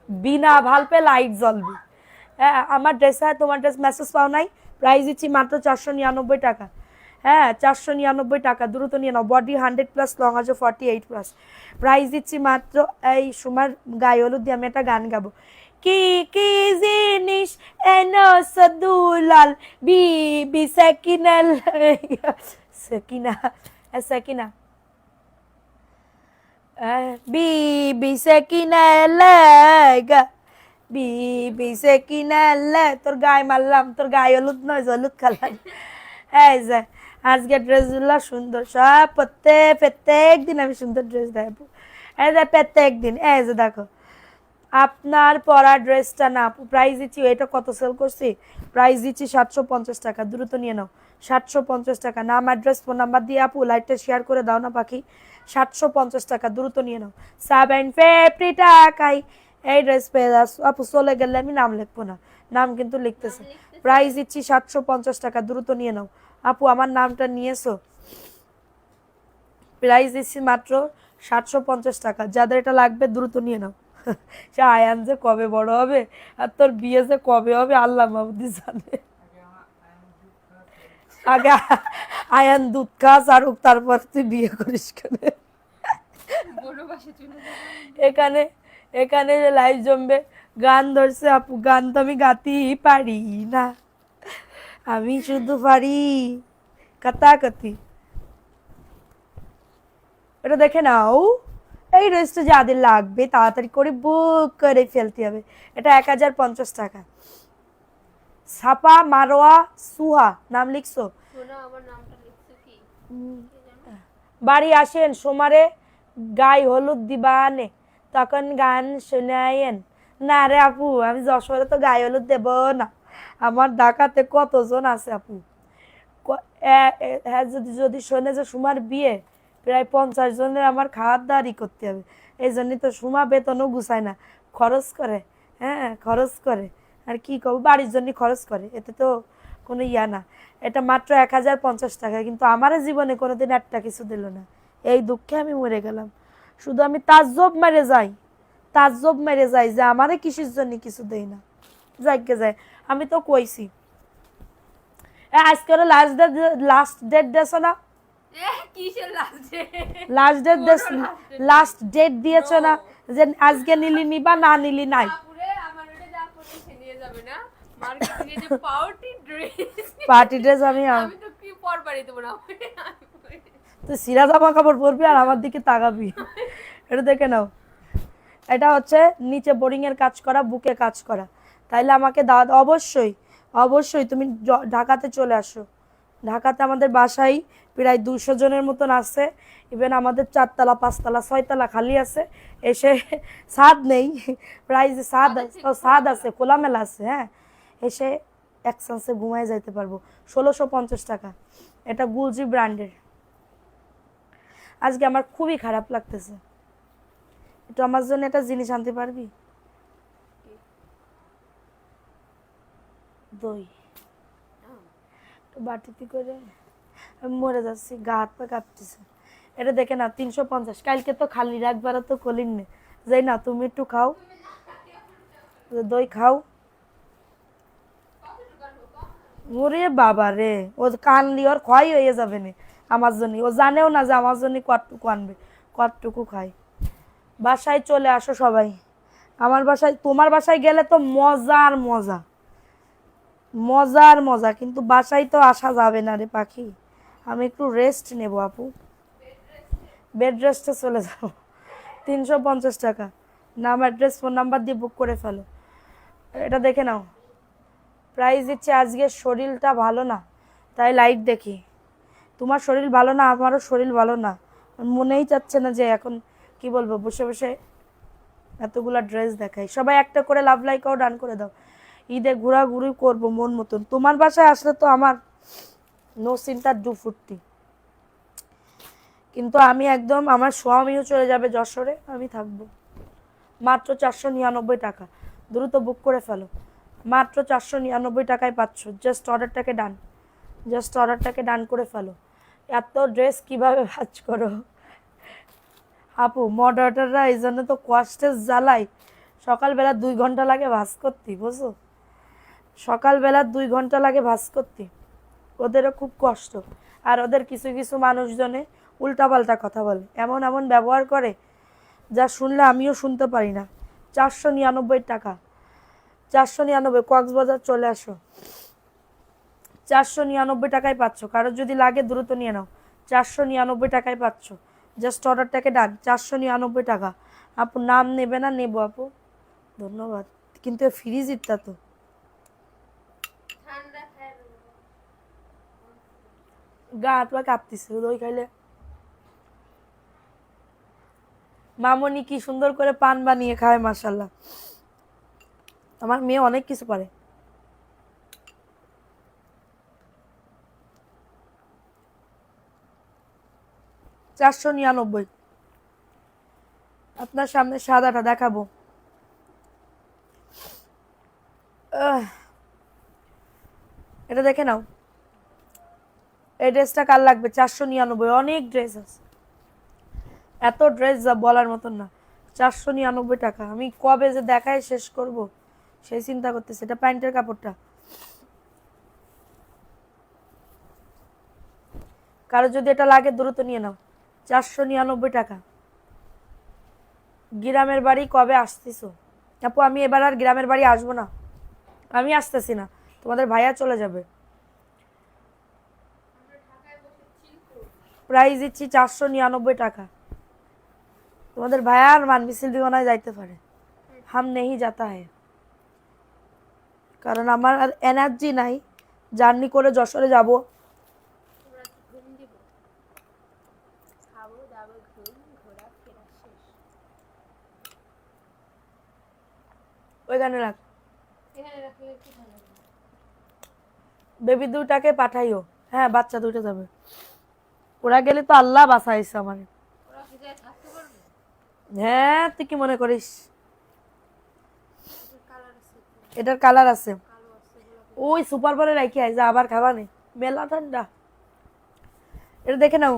বিনা ভাল্পে লাইট জ্বলবে। হ্যাঁ আমার ড্রেস, তোমার ড্রেস মেসেজ পাও নাই? প্রাইস দিচ্ছি মাত্র 499 টাকা। হ্যাঁ 499 টাকা, দ্রুত নিয়ে নাও। বডি 100+, লং আছে 48+। প্রাইস দিচ্ছি মাত্র, এই সুমার গায়ে হলুদ দিয়ে আমি একটা গান গাবো, কি কি জিনিস এনো সদুলাল বিবি সাকিনাল সাকিনা সাকিনা বিবি সাকিনা লাগা, বিবি সাকিনা লে, তোর গায়ে মারলাম, তোর গায়ে হলুদ নয় হলুদ খালাম। এই যে আজকে ড্রেসগুলো সুন্দর, সব প্রত্যেক দিন আমি সুন্দর ড্রেস দেখাবো, এই যে প্রত্যেক দিন। এই যে দেখো আপনার পরা ড্রেসটা না আপু, প্রাইস দিচ্ছি, এটা কত সেল করছি, প্রাইস দিচ্ছি 750 টাকা, দ্রুত নিয়ে নাও। 750 টাকা, নাম অ্যাড্রেস ফোন নাম্বার দিয়ে আপু লাইটটা শেয়ার করে দাও না পাখি। 750 টাকা, দ্রুত নিয়ে নাও। 750 টাকাই এই ড্রেস পেয়ে যাচ্ছ আপু, চলে গেলে আমি নাম লিখবো না, নাম কিন্তু লিখতেছে। প্রাইস দিচ্ছি 750 টাকা, দ্রুত নিয়ে নাও। আপু আমার নামটা নিয়েছো? প্রাইস দিচ্ছি মাত্র 750 টাকা, যাদের এটা লাগবে দ্রুত নিয়ে নাও। সে আয়ান যে কবে বড় হবে আর তোর বিয়ে যে কবে হবে আল্লাহ মাহমুদি জানে। আগে আয়ান দুধ খাস আর তারপর তুই বিয়ে করিস কেন? এখানে এখানে যে লাইভ জমবে, গান ধরছে আপু, গান তো আমি গাতেই পারি না, আমি শুধু পারি কাতাকাতি। এটা দেখে নাও, এই ড্রেসটা যাদের লাগবে তাড়াতাড়ি করে বুক করে ফেলতে হবে। এটা 1050 টাকা। ছাপা মারোয়া সুহা নাম লিখছো? বাড়ি আসেন সোমারে, গায়ে হলুদ দিবানে, তখন গান শোনায়েন। না রে আপু আমি যশোরে তো গায়ে হলুদ দেব না, আমার ঢাকাতে কতজন আছে আপু। হ্যাঁ যদি যদি শোনে যে সুমার বিয়ে, প্রায় 50 জনের আমার খাওয়ার দাওয়ারই করতে হবে। এই জন্যই তো সুমা বেতনও গুছায় না, খরচ করে, হ্যাঁ খরচ করে। আর কি করবো, বাড়ির জন্য খরচ করে, এতে তো কোনো ইয়া না। এটা মাত্র 1050 টাকা, কিন্তু আমার জীবনে কোনোদিন একটা কিছু দিল না, এই দুঃখে আমি মরে গেলাম। শুধু আমি তাজ্জব মেরে যাই, তাজ্জব মেরে যাই যে আমারে কিসের জন্য কিছু দেই না। যাইকে যায়, আমি তো কইছি আজকে লাস্ট ডেট দেছো না, লাস্ট ডেট দিয়েছো না, যে আজকে নিলি নিবা, না নিলি নাই। পার্টি ড্রেস আমি তুই সিরা জামা কাপড় পরবি আর আমার দিকে তাকাবি, এটা দেখে নাও। এটা হচ্ছে নিচে বোরিং এর কাজ করা, বুকে কাজ করা। তাইলে আমাকে দাওয়াত, অবশ্যই অবশ্যই তুমি ঢাকাতে চলে আসো। ঢাকাতে আমাদের বাসায় প্রায় 200 জনের মতন আছে, ইভেন আমাদের 4তলা 5তলা 6তলা খালি আছে। এসে ছাদ নেই, প্রায় যে ছাদ আছে, খোলামেলা আছে, হ্যাঁ এসে এক চান্সে ঘুমায় যাইতে পারবো। 1650 টাকা, এটা গুলজি ব্র্যান্ডের। আজকে আমার খুবই খারাপ লাগতেছে, একটু আমার জন্য একটা জিনিস আনতে পারবি? দই বাটিতে করে, আমি মরে যাচ্ছি, গা হাত পা কাঁপতেছে। এটা দেখে না 350, কালকে তো খালি রাখবার তো কলিন নে যাই না, তুমি একটু খাও দই খাও। ওরে বাবা রে, ও কানলি ওর ক্ষয় হয়ে যাবে না আমার জন্য। ও জানেও না যে আমার জন্য কতটুকু আনবে, কতটুকু খাই। বাসায় চলে আসো সবাই আমার বাসায়। তোমার বাসায় গেলে তো মজার মজা, মজার মজা, কিন্তু বাসায় তো আসা যাবে না রে পাখি। আমি একটু রেস্ট নেব আপু, বেড রেস্টে চলে যাবো। 350 টাকা, নাম অ্যাড্রেস ফোন নাম্বার দিয়ে বুক করে ফেলো। এটা দেখে নাও, প্রাইস দিচ্ছে। আজকে শরীরটা ভালো না তাই লাইট দেখি। তোমার শরীর ভালো না, আমারও শরীর ভালো না, মনেই চাচ্ছে না যে এখন কি বলবো বসে বসে এতগুলা ড্রেস দেখাই। সবাই একটা করে লাভ লাইকও ডান করে দাও। ঈদে ঘোরাঘুরি করবো মন মতন। তোমার বাসায় আসলে তো আমার নো চিন্তার ডু ফুর্তি, কিন্তু আমি একদম, আমার স্বামীও চলে যাবে যশোরে, আমি থাকবো। মাত্র 499 টাকা, দ্রুত বুক করে ফেলো। মাত্র 499 টাকায় পাচ্ছ। জাস্ট অর্ডারটাকে ডান, জাস্ট অর্ডারটাকে ডান করে ফেলো। এত ড্রেস কিভাবে ভাজ করো আপু? মডারেটররা এই জন্য তো কষ্টের জ্বালাই সকালবেলা 2 ঘন্টা লাগে ভাজ করতে, বুঝো? সকালবেলা 2 ঘন্টা লাগে ভাজ করতে, ওদেরও খুব কষ্ট। আর ওদের কিছু কিছু মানুষজনে উল্টাপাল্টা কথা বলে, এমন এমন ব্যবহার করে যা শুনলে আমিও শুনতে পারি না। 499 টাকা, 499। কক্সবাজার চলে আসো, 499 টাকায় পাচ্ছ। কারোর যদি লাগে দ্রুত নিয়ে নাও, 499 টাকায় পাচ্ছ। জাস্ট অর্ডারটাকে ডান, 499 টাকা। আপু নাম নেবে না? নেবো আপু, ধন্যবাদ। কিন্তু ফ্রিজ ইত্যা তো গা হাত পা কাঁপতেছে দই খাইলে। মামনি কি সুন্দর করে পান বানিয়ে খায়, মাশাল্লাহ। আমার মেয়ে অনেক কিছু পারে। $499। আপনার সামনে সাদাটা দেখাবো। এটা দেখে নাও, এই ড্রেসটা কার লাগবে? 499। অনেক ড্রেস আছে, এত ড্রেস যা বলার মতন না। 499 টাকা, আমি কবে যে দেখায় শেষ করব সেই চিন্তা করতেছি। এটা প্যান্টের কাপড়টা, কারো যদি এটা লাগে দ্রুত নিয়ে নাও। 499 টাকা। গ্রামের বাড়ি কবে আসতেছো আপু? আমি এবার আর গ্রামের বাড়ি আসবো না, আমি আসতেছি না, তোমাদের ভাইয়া চলে যাবে। প্রাইস দিচ্ছি 499 টাকা। তোমাদের ভাইয়া আর মানবিসিল দিওয়ানায় যাইতে পারে, হাম নেই যাতা হয়, কারণ আমার আর এনার্জি নাই জার্নি করে যশোরে যাব। ওইখানে রাখ, বেবি দুটাকে পাঠাইও। হ্যাঁ, বাচ্চা দুটো যাবে, ওরা গেলে তো আল্লাহ বাঁচাইছে আমার। হ্যাঁ, তুই কি মনে করিস? এটার কালার আছে, ওই সুপার পরে রাখি আইসা আবার খাবা নেই, মেলা ঠান্ডা। এটা দেখে নাও,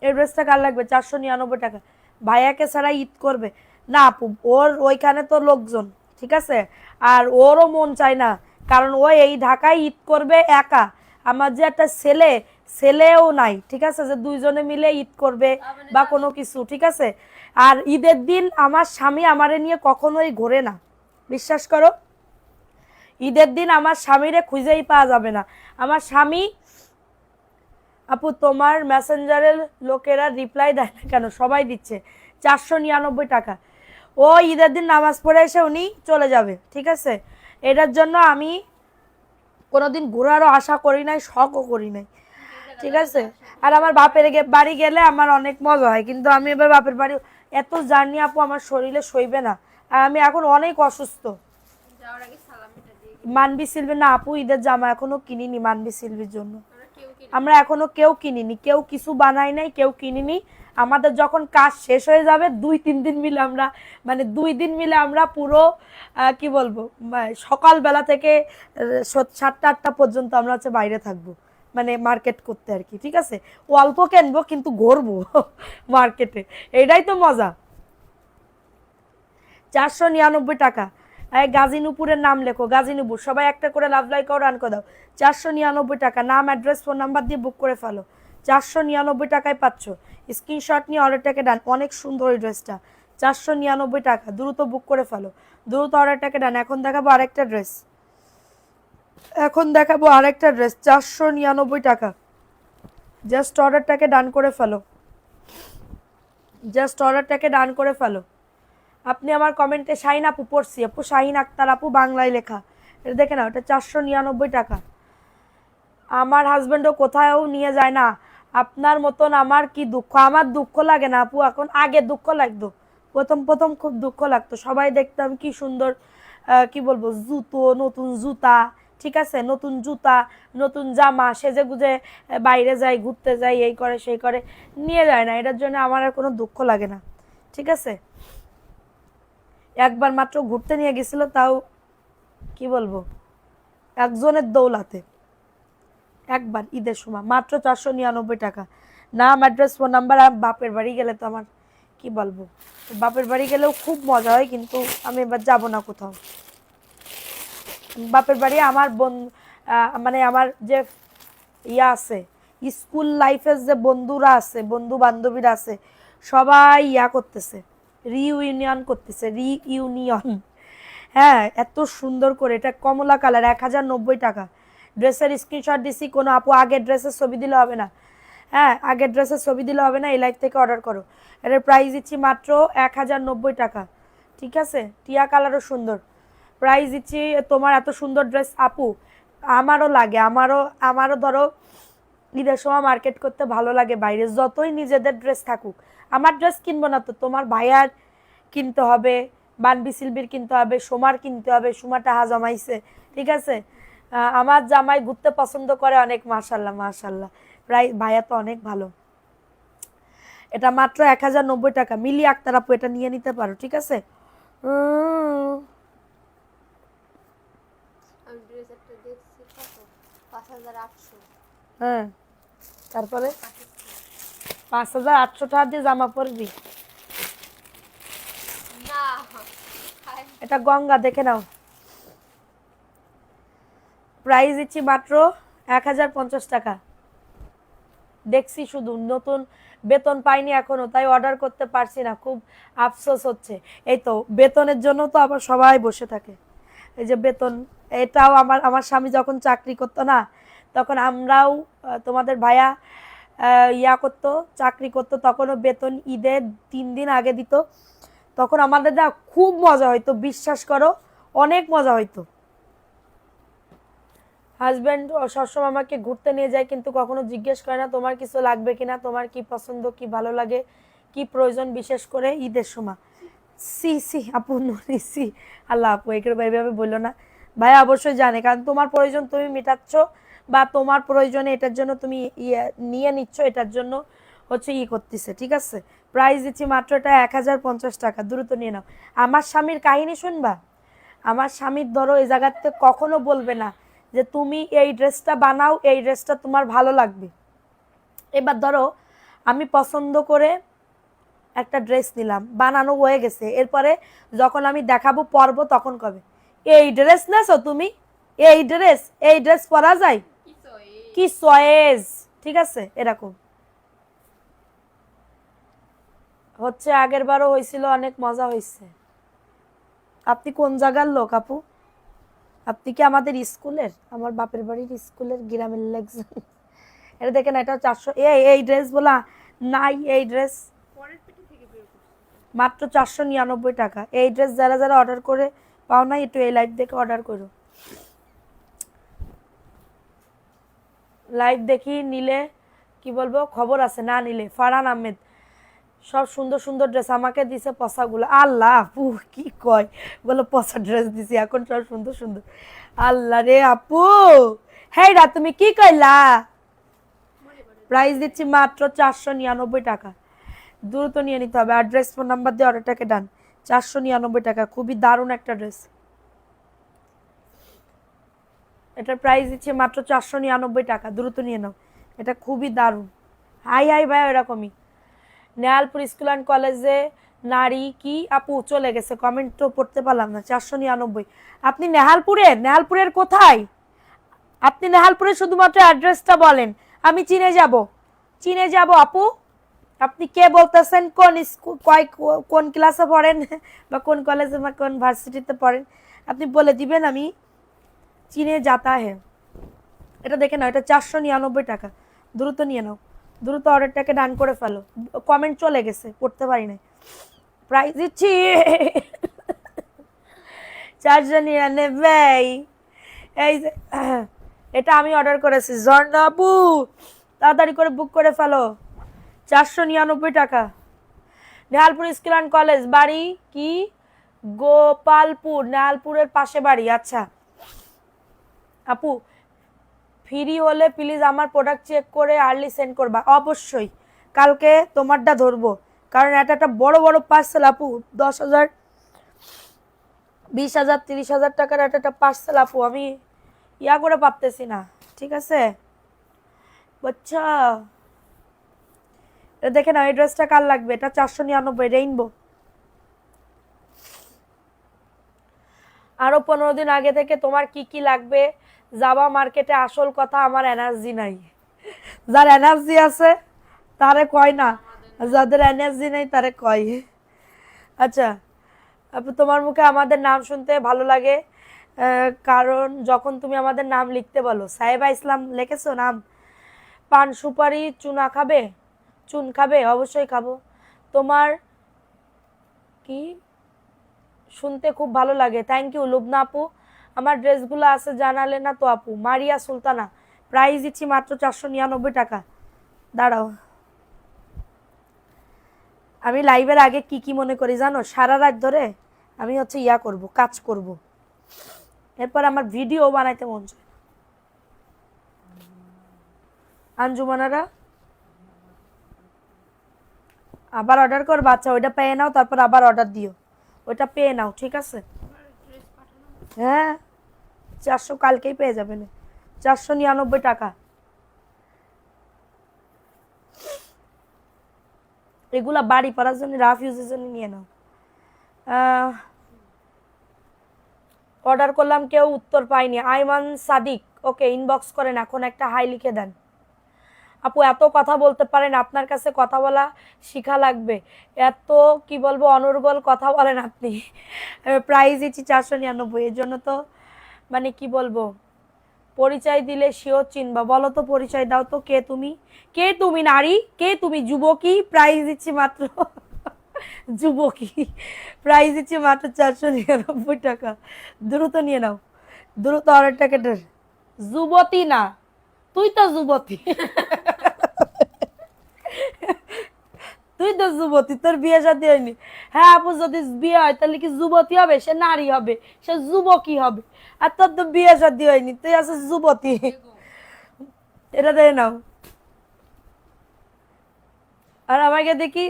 এই ড্রেসটা কার লাগবে? 499 টাকা। ভাইয়াকে ছাড়া ঈদ করবে না আপু, ওর ওইখানে তো লোকজন, ঠিক আছে, আর ওরও মন চায় না, কারণ ও এই ঢাকায় ঈদ করবে একা। আমার যে একটা ছেলে, ছেলেও নাই, ঠিক আছে, যে দুইজনে মিলে ঈদ করবে বা কোনো কিছু, ঠিক আছে। আর ঈদের দিন আমার স্বামী আমারে নিয়ে কখনোই ঘোরে না, বিশ্বাস করো। ঈদের দিন আমার স্বামীরে খুঁজেই পাওয়া যাবে না। আমার স্বামী, আপু তোমার মেসেঞ্জারের লোকেরা রিপ্লাই দেয় না কেন? সবাই দিচ্ছে। 499 টাকা। ও ঈদের দিন নামাজ পড়ে এসে উনি চলে যাবে, ঠিক আছে। এটার জন্য আমি কোনোদিন ঘোরারও আশা করি নাই, শখও করি নাই, ঠিক আছে। আর আমার বাপের বাড়ি গেলে আমার অনেক মজা হয়, কিন্তু আমি এবার বাপের বাড়ি এত জার্নি আপু আমার শরীরে সইবে না। আর আমি এখন অনেক অসুস্থ। মানবি সিলভি না আপু, ঈদের জামা এখনো কিনিনি মানবি সিলভির জন্য। আমরা এখনো কেউ কিনিনি, কেউ কিছু বানাই নাই, কেউ কিনিনি। আমাদের যখন কাজ শেষ হয়ে যাবে 2-3 দিন মিলে আমরা, মানে 2 দিন মিলে আমরা পুরো কি বলবো, সকালবেলা থেকে 7টা-8টা পর্যন্ত আমরা হচ্ছে বাইরে থাকবো, মানে মার্কেট করতে আর কি, ঠিক আছে। অল্প কিনবো কিন্তু ঘুরবো মার্কেটে, এটাই তো মজা। 499 টাকা। এই গাজীনুপুরের নাম লেখো, গাজীনুপুর। সবাই একটা করে লাভ লাইক আর রান করে দাও। 499 টাকা, নাম অ্যাড্রেস ফোন নাম্বার দিয়ে বুক করে ফেলো। 499 টাকায় পাচ্ছ। স্ক্রিনশট নিয়ে অর্ডারটাকে ডান। অনেক সুন্দর এই ড্রেসটা, 499 টাকা। দ্রুত বুক করে ফেলো, দ্রুত অর্ডারটাকে ডান। এখন দেখাবো আরেকটা ড্রেস, 499 টাকা। জাস্ট অর্ডারটাকে ডান করে ফেলো, জাস্ট অর্ডারটাকে ডান করে ফেলো। আপনি আমার কমেন্টে শাহিন আপু পড়ছি, আপু শাহিন আক্তার আপু বাংলায় লেখা, এটা দেখে না, ওটা 499 টাকা। আমার হাজব্যান্ডও কোথাও নিয়ে যায় না আপনার মতন। আমার কি দুঃখ, আমার দুঃখ লাগে না আপু এখন, আগে দুঃখ লাগতো, প্রথম প্রথম খুব দুঃখ লাগতো। সবাই দেখতাম কি সুন্দর, কি বলবো, জুতো, নতুন জুতা, ঠিক আছে, নতুন জুতা, নতুন জামা, সেজে গুজে বাইরে যায়, ঘুরতে যায়, এই করে সেই করে, নিয়ে যায় না। এটার জন্য আমার আর কোনো দুঃখ লাগে না, ঠিক আছে। একবার মাত্র ঘুরতে নিয়ে গেছিল, তাও কি বলবো, একজনের দৌলাতে, একবার ঈদের সময়, মাত্র 499 টাকা। নাম অ্যাড্রেস ফোন নাম্বার। আর বাপের বাড়ি গেলে তো আমার কি বলবো, বাপের বাড়ি গেলেও খুব মজা হয়, কিন্তু আমি এবার যাব না কোথাও। বাপের বাড়ি আমার মানে আমার যে ইয়া আছে, স্কুল লাইফের যে বন্ধুরা আছে, বন্ধু বান্ধবীরা আছে, সবাই ইয়া করতেছে, রিইউনিয়ন করতেছে, রিইউনিয়ন। হ্যাঁ, এত সুন্দর করে, এটা কমলা কালার, 1090 টাকা। ড্রেসের স্ক্রিনশট দিছি, কোনো আপু আগের ড্রেসের ছবি দিলে হবে না। হ্যাঁ, আগের ড্রেসের ছবি দিলে হবে না, এই লাইভ থেকে অর্ডার করো। এটার প্রাইস দিচ্ছি মাত্র 1090 টাকা, ঠিক আছে। টিয়া কালারও সুন্দর, প্রাইস দিচ্ছি। তোমার এত সুন্দর ড্রেস আপু আমারও লাগে, আমারও ধরো ঈদের সময় মার্কেট করতে ভালো লাগে, বাইরে যতই নিজেদের ড্রেস থাকুক। আমার ড্রেস কিনবো না তো, তোমার ভাইয়ার কিনতে হবে, বানবি সিলবির কিনতে হবে, সোমার কিনতে হবে, সোমাটা হা জমাইছে, ঠিক আছে। আমার জামাই ঘুরতে পছন্দ করে অনেক, মাশাল্লাহ মাশাল্লাহ, প্রায় ভাইয়া তো অনেক ভালো। এটা মাত্র 1090 টাকা। মিলি আক্তার আপু এটা নিয়ে নিতে পারো, ঠিক আছে। হ্যাঁ, তারপরে 5800 টাকা দিয়ে জামা পরবি? এটা গঙ্গা, দেখে নাও। প্রাইস দিচ্ছি মাত্র 1050 টাকা। দেখছি শুধু, নতুন বেতন পাইনি এখনো, তাই অর্ডার করতে পারছি না, খুব আফসোস হচ্ছে। এই তো বেতনের জন্য তো আবার সবাই বসে থাকে। এই যে বেতন, এটাও আমার স্বামী যখন চাকরি করতো না, তখন আমরাও, তোমাদের ভাইয়া ইয়া করতো, চাকরি করতো, তখনও বেতন ঈদের 3 দিন আগে দিত। তখন আমাদের না খুব মজা হইতো, বিশ্বাস করো, অনেক মজা হইতো। হাজব্যান্ড সবসময় আমাকে ঘুরতে নিয়ে যায়, কিন্তু কখনো জিজ্ঞেস করে না তোমার কিছু লাগবে কিনা, তোমার কি পছন্দ, কি ভালো লাগে, কি প্রয়োজন, বিশেষ করে ঈদের সময়। সি সি আপু নুরি, সি আল্লাহ আপু এইভাবে বললো না। ভাই অবশ্যই জানে, কারণ তোমার প্রয়োজন তুমি মেটাচ্ছ, বা তোমার প্রয়োজনে এটার জন্য তুমি নিয়ে নিচ্ছ, এটার জন্য হচ্ছে করতেছে, ঠিক আছে। প্রাইস দিচ্ছি মাত্র এটা 1050 টাকা, দ্রুত নিয়ে নাও। আমার স্বামীর কাহিনী শুনবা, আমার স্বামীর ধরো এই জায়গাতে কখনো বলবে না যে তুমি এই ড্রেসটা বানাও, এই ড্রেসটা তোমার ভালো লাগবে। এবার ধরো আমি পছন্দ করে একটা ড্রেস নিলাম, বানানো হয়ে গেছে, এরপরে যখন আমি দেখাবো পরবো, তখন কবে এই ড্রেস নেছো তুমি, এই ড্রেস পরা যায়, কি চয়েস, ঠিক আছে। এরকম হচ্ছে, আগের বারও হয়েছিল, অনেক মজা হয়েছে। আপনি কোন জায়গার লোক আপু? আপনি কি আমাদের স্কুলের, আমার বাপের বাড়ির স্কুলের গ্রামের লোকজন? এটা দেখেন, এটা 400, এই ড্রেস বলা নাই, এই ড্রেস মাত্র 499 টাকা। এই ড্রেস যারা যারা অর্ডার করে পাও না, একটু এই লাইভ দেখে অর্ডার করো। লাইভ দেখি নিলে কি বলবো, খবর আছে, না নিলে ফারহান আহমেদ, সব সুন্দর সুন্দর ড্রেস আমাকে দিছে, পছাগুলো। আল্লাহ আপু কি কয়, বলো পছা ড্রেস দিছি, এখন সব সুন্দর সুন্দর। আল্লাহ রে আপু, হ্যাঁ রা তুমি কি কইলা? প্রাইস দিচ্ছি মাত্র 499 টাকা, দ্রুত নিয়ে নিতে হবে। অ্যাড্রেস ফোন নাম্বার দিয়ে অর্ডারটাকে ডান। 499 টাকা, খুবই দারুণ একটা ড্রেস। এটার প্রাইস দিচ্ছে মাত্র 499 টাকা, দ্রুত নিয়ে নাও, এটা খুবই দারুণ। হাই হাই ভাই, এরকমই নেহালপুর স্কুল অ্যান্ড কলেজে নারী কি আপু চলে গেছে, কমেন্ট তো পড়তে পারলাম না। 499। আপনি নেহালপুরের কোথায়? আপনি নেহালপুরের শুধুমাত্র অ্যাড্রেসটা বলেন, আমি চিনে যাব আপু। আপনি কে বলতেছেন, কোন ক্লাসে পড়েন বা কোন কলেজে বা কোন ভার্সিটিতে পড়েন, আপনি বলে দিবেন, আমি চিনে যাতা হে। এটা দেখে নাও, এটা 499 টাকা। দ্রুত নিয়ে নাও, দ্রুত অর্ডারটাকে ডান করে ফেলো। কমেন্ট চলে গেছে, পড়তে পারি না। প্রাইস দিচ্ছি 499। এই যে এটা আমি অর্ডার করেছি। ঝর্ণা আপু তাড়াতাড়ি করে বুক করে ফেলো। 499 টাকা। নেহালপুর স্কুল অ্যান্ড কলেজ, বাড়ি কি? গোপালপুর, নেহালপুরের পাশে বাড়ি। আচ্ছা আপু, ফ্রি হলে প্লিজ আমার প্রোডাক্ট চেক করে আর্লি সেন্ড করবা। অবশ্যই কালকে তোমারটা ধরবো, কারণ এটা একটা বড় বড় পার্সেল আপু। 10,000, 20,000, 30,000 টাকার একটা পার্সেল আপু, আমি ইয়া করে পারতেছি না। ঠিক আছে বুঝছো? দেখে না, এই ড্রেসটা কার লাগবে? এটা 499 রেইনবো। আরো 15 দিন আগে থেকে তোমার কি কি লাগবে যাবা মার্কেটে। আসল কথা, আমার এনার্জি নাই। যার এনার্জি আছে তারে কয় না, যাদের এনার্জি নেই তারে কয়। আচ্ছা আপু, তোমার মুখে আমাদের নাম শুনতে ভালো লাগে, কারণ যখন তুমি আমাদের নাম লিখতে বলো। সাহেবা ইসলাম লিখেছো নাম। পান সুপারি চুন খাবে? অবশ্যই খাবো। তোমার কি শুনতে খুব ভালো লাগে, থ্যাংক ইউ লুবনা আপু। আমার ড্রেসগুলো আছে জানালে না তো আপু। মারিয়া সুলতানা, প্রাইস দিচ্ছি মাত্র 499 টাকা। দাঁড়াও, আমি লাইভের আগে কি মনে করি জানো? সারা রাত ধরে আমি হচ্ছে কাজ করব, এরপর আমার ভিডিও বানাইতে মন চায়। আঞ্জুমানারা আবার অর্ডার করবা? আচ্ছা ওইটা পেয়ে নাও, তারপর আবার অর্ডার দিও। ওইটা পেয়ে নাও, ঠিক আছে? হ্যাঁ 400 কালকেই পেয়ে যাবেন। 499 টাকা। এগুলা বাড়ি পড়ার জন্য, রাফ ইউজের জন্য নিয়ে নাও। অর্ডার করলাম, কেউ উত্তর পাইনি। আইমান সাদিক, ওকে ইনবক্স করেন, এখন একটা হাই লিখে দেন। আপু এত কথা বলতে পারেন, আপনার কাছে কথা বলা শিখা লাগবে। এত কি বলবো, অনর্গল কথা বলেন আপনি। প্রাইস দিচ্ছি 499। এর জন্য তো মানে কি বলবো, পরিচয় দিলে শিওর চিনবা। বলো তো, পরিচয় দাও তো, কে তুমি নারী, কে তুমি যুবকী? প্রাইস দিচ্ছি মাত্র যুবকী, প্রাইস দিচ্ছি মাত্র 499 টাকা। দ্রুত নিয়ে নাও, দ্রুত অর্ডারটাকে। যুবতী না, তুই তো যুবতী। তুই তো যুবতী, তোর বিয়ে শাদী হয়নি। হ্যাঁ আপু, যদি বিয়ে হয় তাহলে কি যুবতী হবে? সে নারী হবে, সে যুবকী হবে। আর তোর তো বিয়ে শাদী হয়নি, তুই আছে যুবতী। এটা দেখে নাও। আর আমাকে দেখি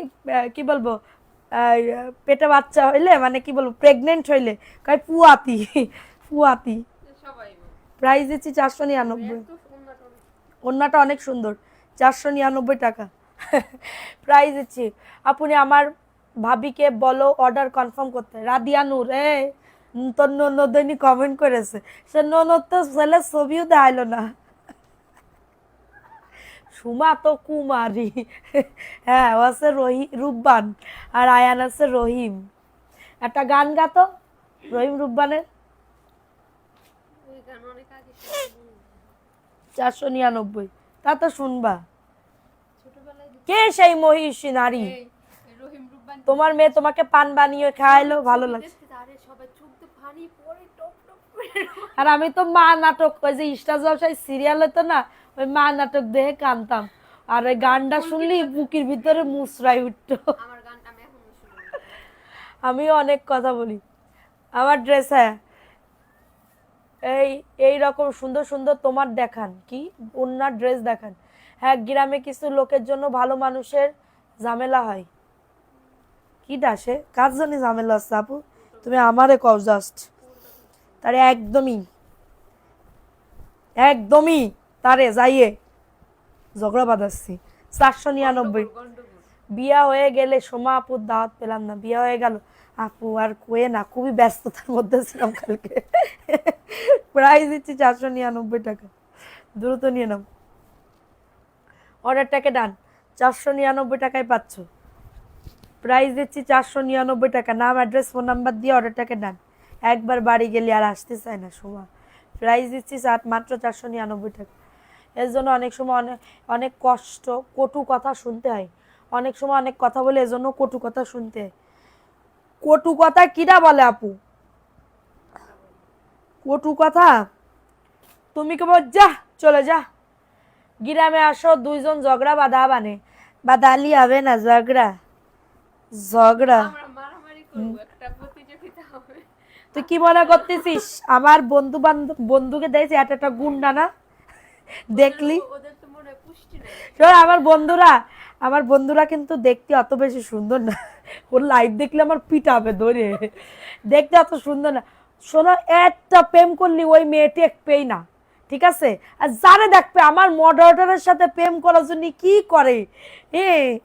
কি বলবো, পেটে বাচ্চা হইলে, মানে কি বলবো, প্রেগনেন্ট হইলে কয় পুয়াতি। পুয়াতি। প্রাইস দিচ্ছি 499। ওন্নাটা অনেক সুন্দর, 499 টাকা। প্রাইস দিচ্ছি। আপনি আমার ভাবিকে বলো অর্ডার কনফার্ম করতে। রাদিয়া নূর, তোর ননদনী কমেন্ট করেছে। সে ননদ তো ছেলে ছবিও দেখাইলো না। সুমা তো কুমারী। হ্যাঁ ও আছে রূপবান, আর আয়ান আছে রহিম। একটা গান গাতো রহিম রূপবানের। 499, তা তো শুনবা। কে সেই মহিষী নারী? তোমার মেয়ে তোমাকে পান বানিয়ে খাওয়াইলো, ভালো লাগছে। আর আমি তো মা নাটক, ওই যে স্টার জলসায় সিরিয়াল হতো না, ওই মা নাটক দেখে কানতাম। আর ওই গানটা শুনলি বুকের ভিতরে মুসরাই উঠতো। আমিও অনেক কথা বলি। আমার ড্রেস, হ্যাঁ এই রকম সুন্দর সুন্দর তোমার দেখান, কি ওনার ড্রেস দেখান। হ্যাঁ গ্রামে কিছু লোকের জন্য ভালো মানুষের ঝামেলা হয়। কি দাসে কার জন্য ঝামেলা আছে আপু? তুমি আমারে কও জাস্ট। তারে একদমই তারে যাইয়ে ঝগড়া বাঁধাচ্ছি। 499। বিয়া হয়ে গেলে সোমা আপুর দাওয়াত পেলাম না, বিয়া হয়ে গেল আপু আর কয়ে না, খুবই ব্যস্ততার মধ্যে ছিলাম কালকে। প্রাইস দিচ্ছি 499 টাকা, দ্রুত নিয়ে নাও, অর্ডারটাকে ডান, 499 টাকায় পাচ্ছ। প্রাইস দিচ্ছি 499 টাকা, নাম অ্যাড্রেস ফোন নাম্বার দিয়ে অর্ডারটাকে ডান। একবার বাড়ি গেলে আর আসতে চায় না সোমা। প্রাইস দিচ্ছি মাত্র 499 টাকা। এর জন্য অনেক সময় অনেক অনেক কষ্ট, কটু কথা শুনতে হয়, অনেক সময় অনেক কথা বলে এজন্য কটু কথা শুনতে হয়। কটু কথা কিরা বলে আপু? কটু কথা তুমি কেবল যা চলে যা, গ্রামে আসো, দুইজন ঝগড়া বাঁধা বানে, বাদালি হবে না, ঝগড়া ঝগড়া। তুই কি মনে করতেছিস আমার বন্ধু বান্ধব বন্ধুকে দেখছি একটা গুন্ডা না? দেখলি আমার বন্ধুরা কিন্তু দেখতে অত বেশি সুন্দর না, ওর লাইভ দেখলে আমার পিটাবে ধরে, দেখতে অত সুন্দর না। শোনো, একটা প্রেম করলি ওই মেয়েটি এক পেই না, ঠিক আছে? আর যারে দেখবে আমার মডারেটরের সাথে প্রেম করার জন্য কি করে,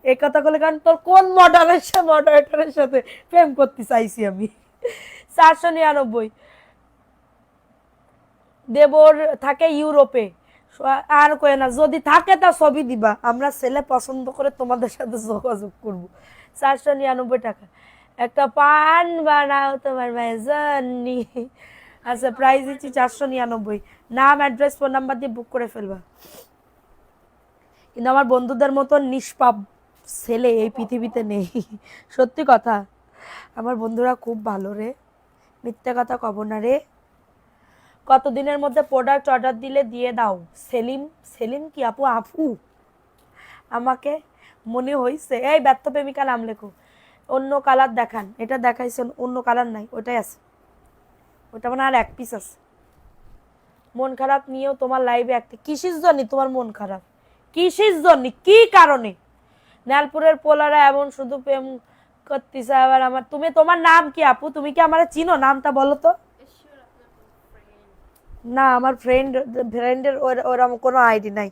এই কথা বলে, কারণ তোর কোন মডারেটরের সাথে প্রেম করতে চাইছি আমি। 499। দেবর থাকে ইউরোপে, আর কয়ে না, যদি থাকে তা ছবি দিবা, আমরা ছেলে পছন্দ করে তোমাদের সাথে যোগাযোগ করবো। 499 টাকা, একটা পান বানাও তোমার মায়ের জন্য। আচ্ছা, প্রাইস দিচ্ছি 499, নাম অ্যাড্রেস ফোন নাম্বার দিয়ে বুক করে ফেলবা। কিন্তু আমার বন্ধুদের মতো নিষ্পাপ ছেলে এই পৃথিবীতে নেই, সত্যি কথা। আমার বন্ধুরা খুব ভালো রে, মিথ্যে কথা কব না রে। কতদিনের মধ্যে প্রোডাক্ট অর্ডার দিলে দিয়ে দাও? সেলিম, সেলিম কি আপু? আপু আমাকে মনে হইছে। এই ব্যর্থ প্রেমিকা নাম লেখো, অন্য কালার দেখান, এটা দেখাইছেন, অন্য কালার নাই, ওটাই আছে, ওটা মানে আর এক পিস আছে। মন খারাপ নিয়েও তোমার লাইভে একটা, কিসের জন্য তোমার মন খারাপ? কিসের জন্য, কি কারণে? নেলপুরের পোলারা এমন শুধু প্রেম করতেছে আবার আমার। তুমি, তোমার নাম কি আপু? তুমি কি আমার চিনো? নামটা বলো তো। না, আমার ফ্রেন্ডের ওরকম কোনো আইডি নাই,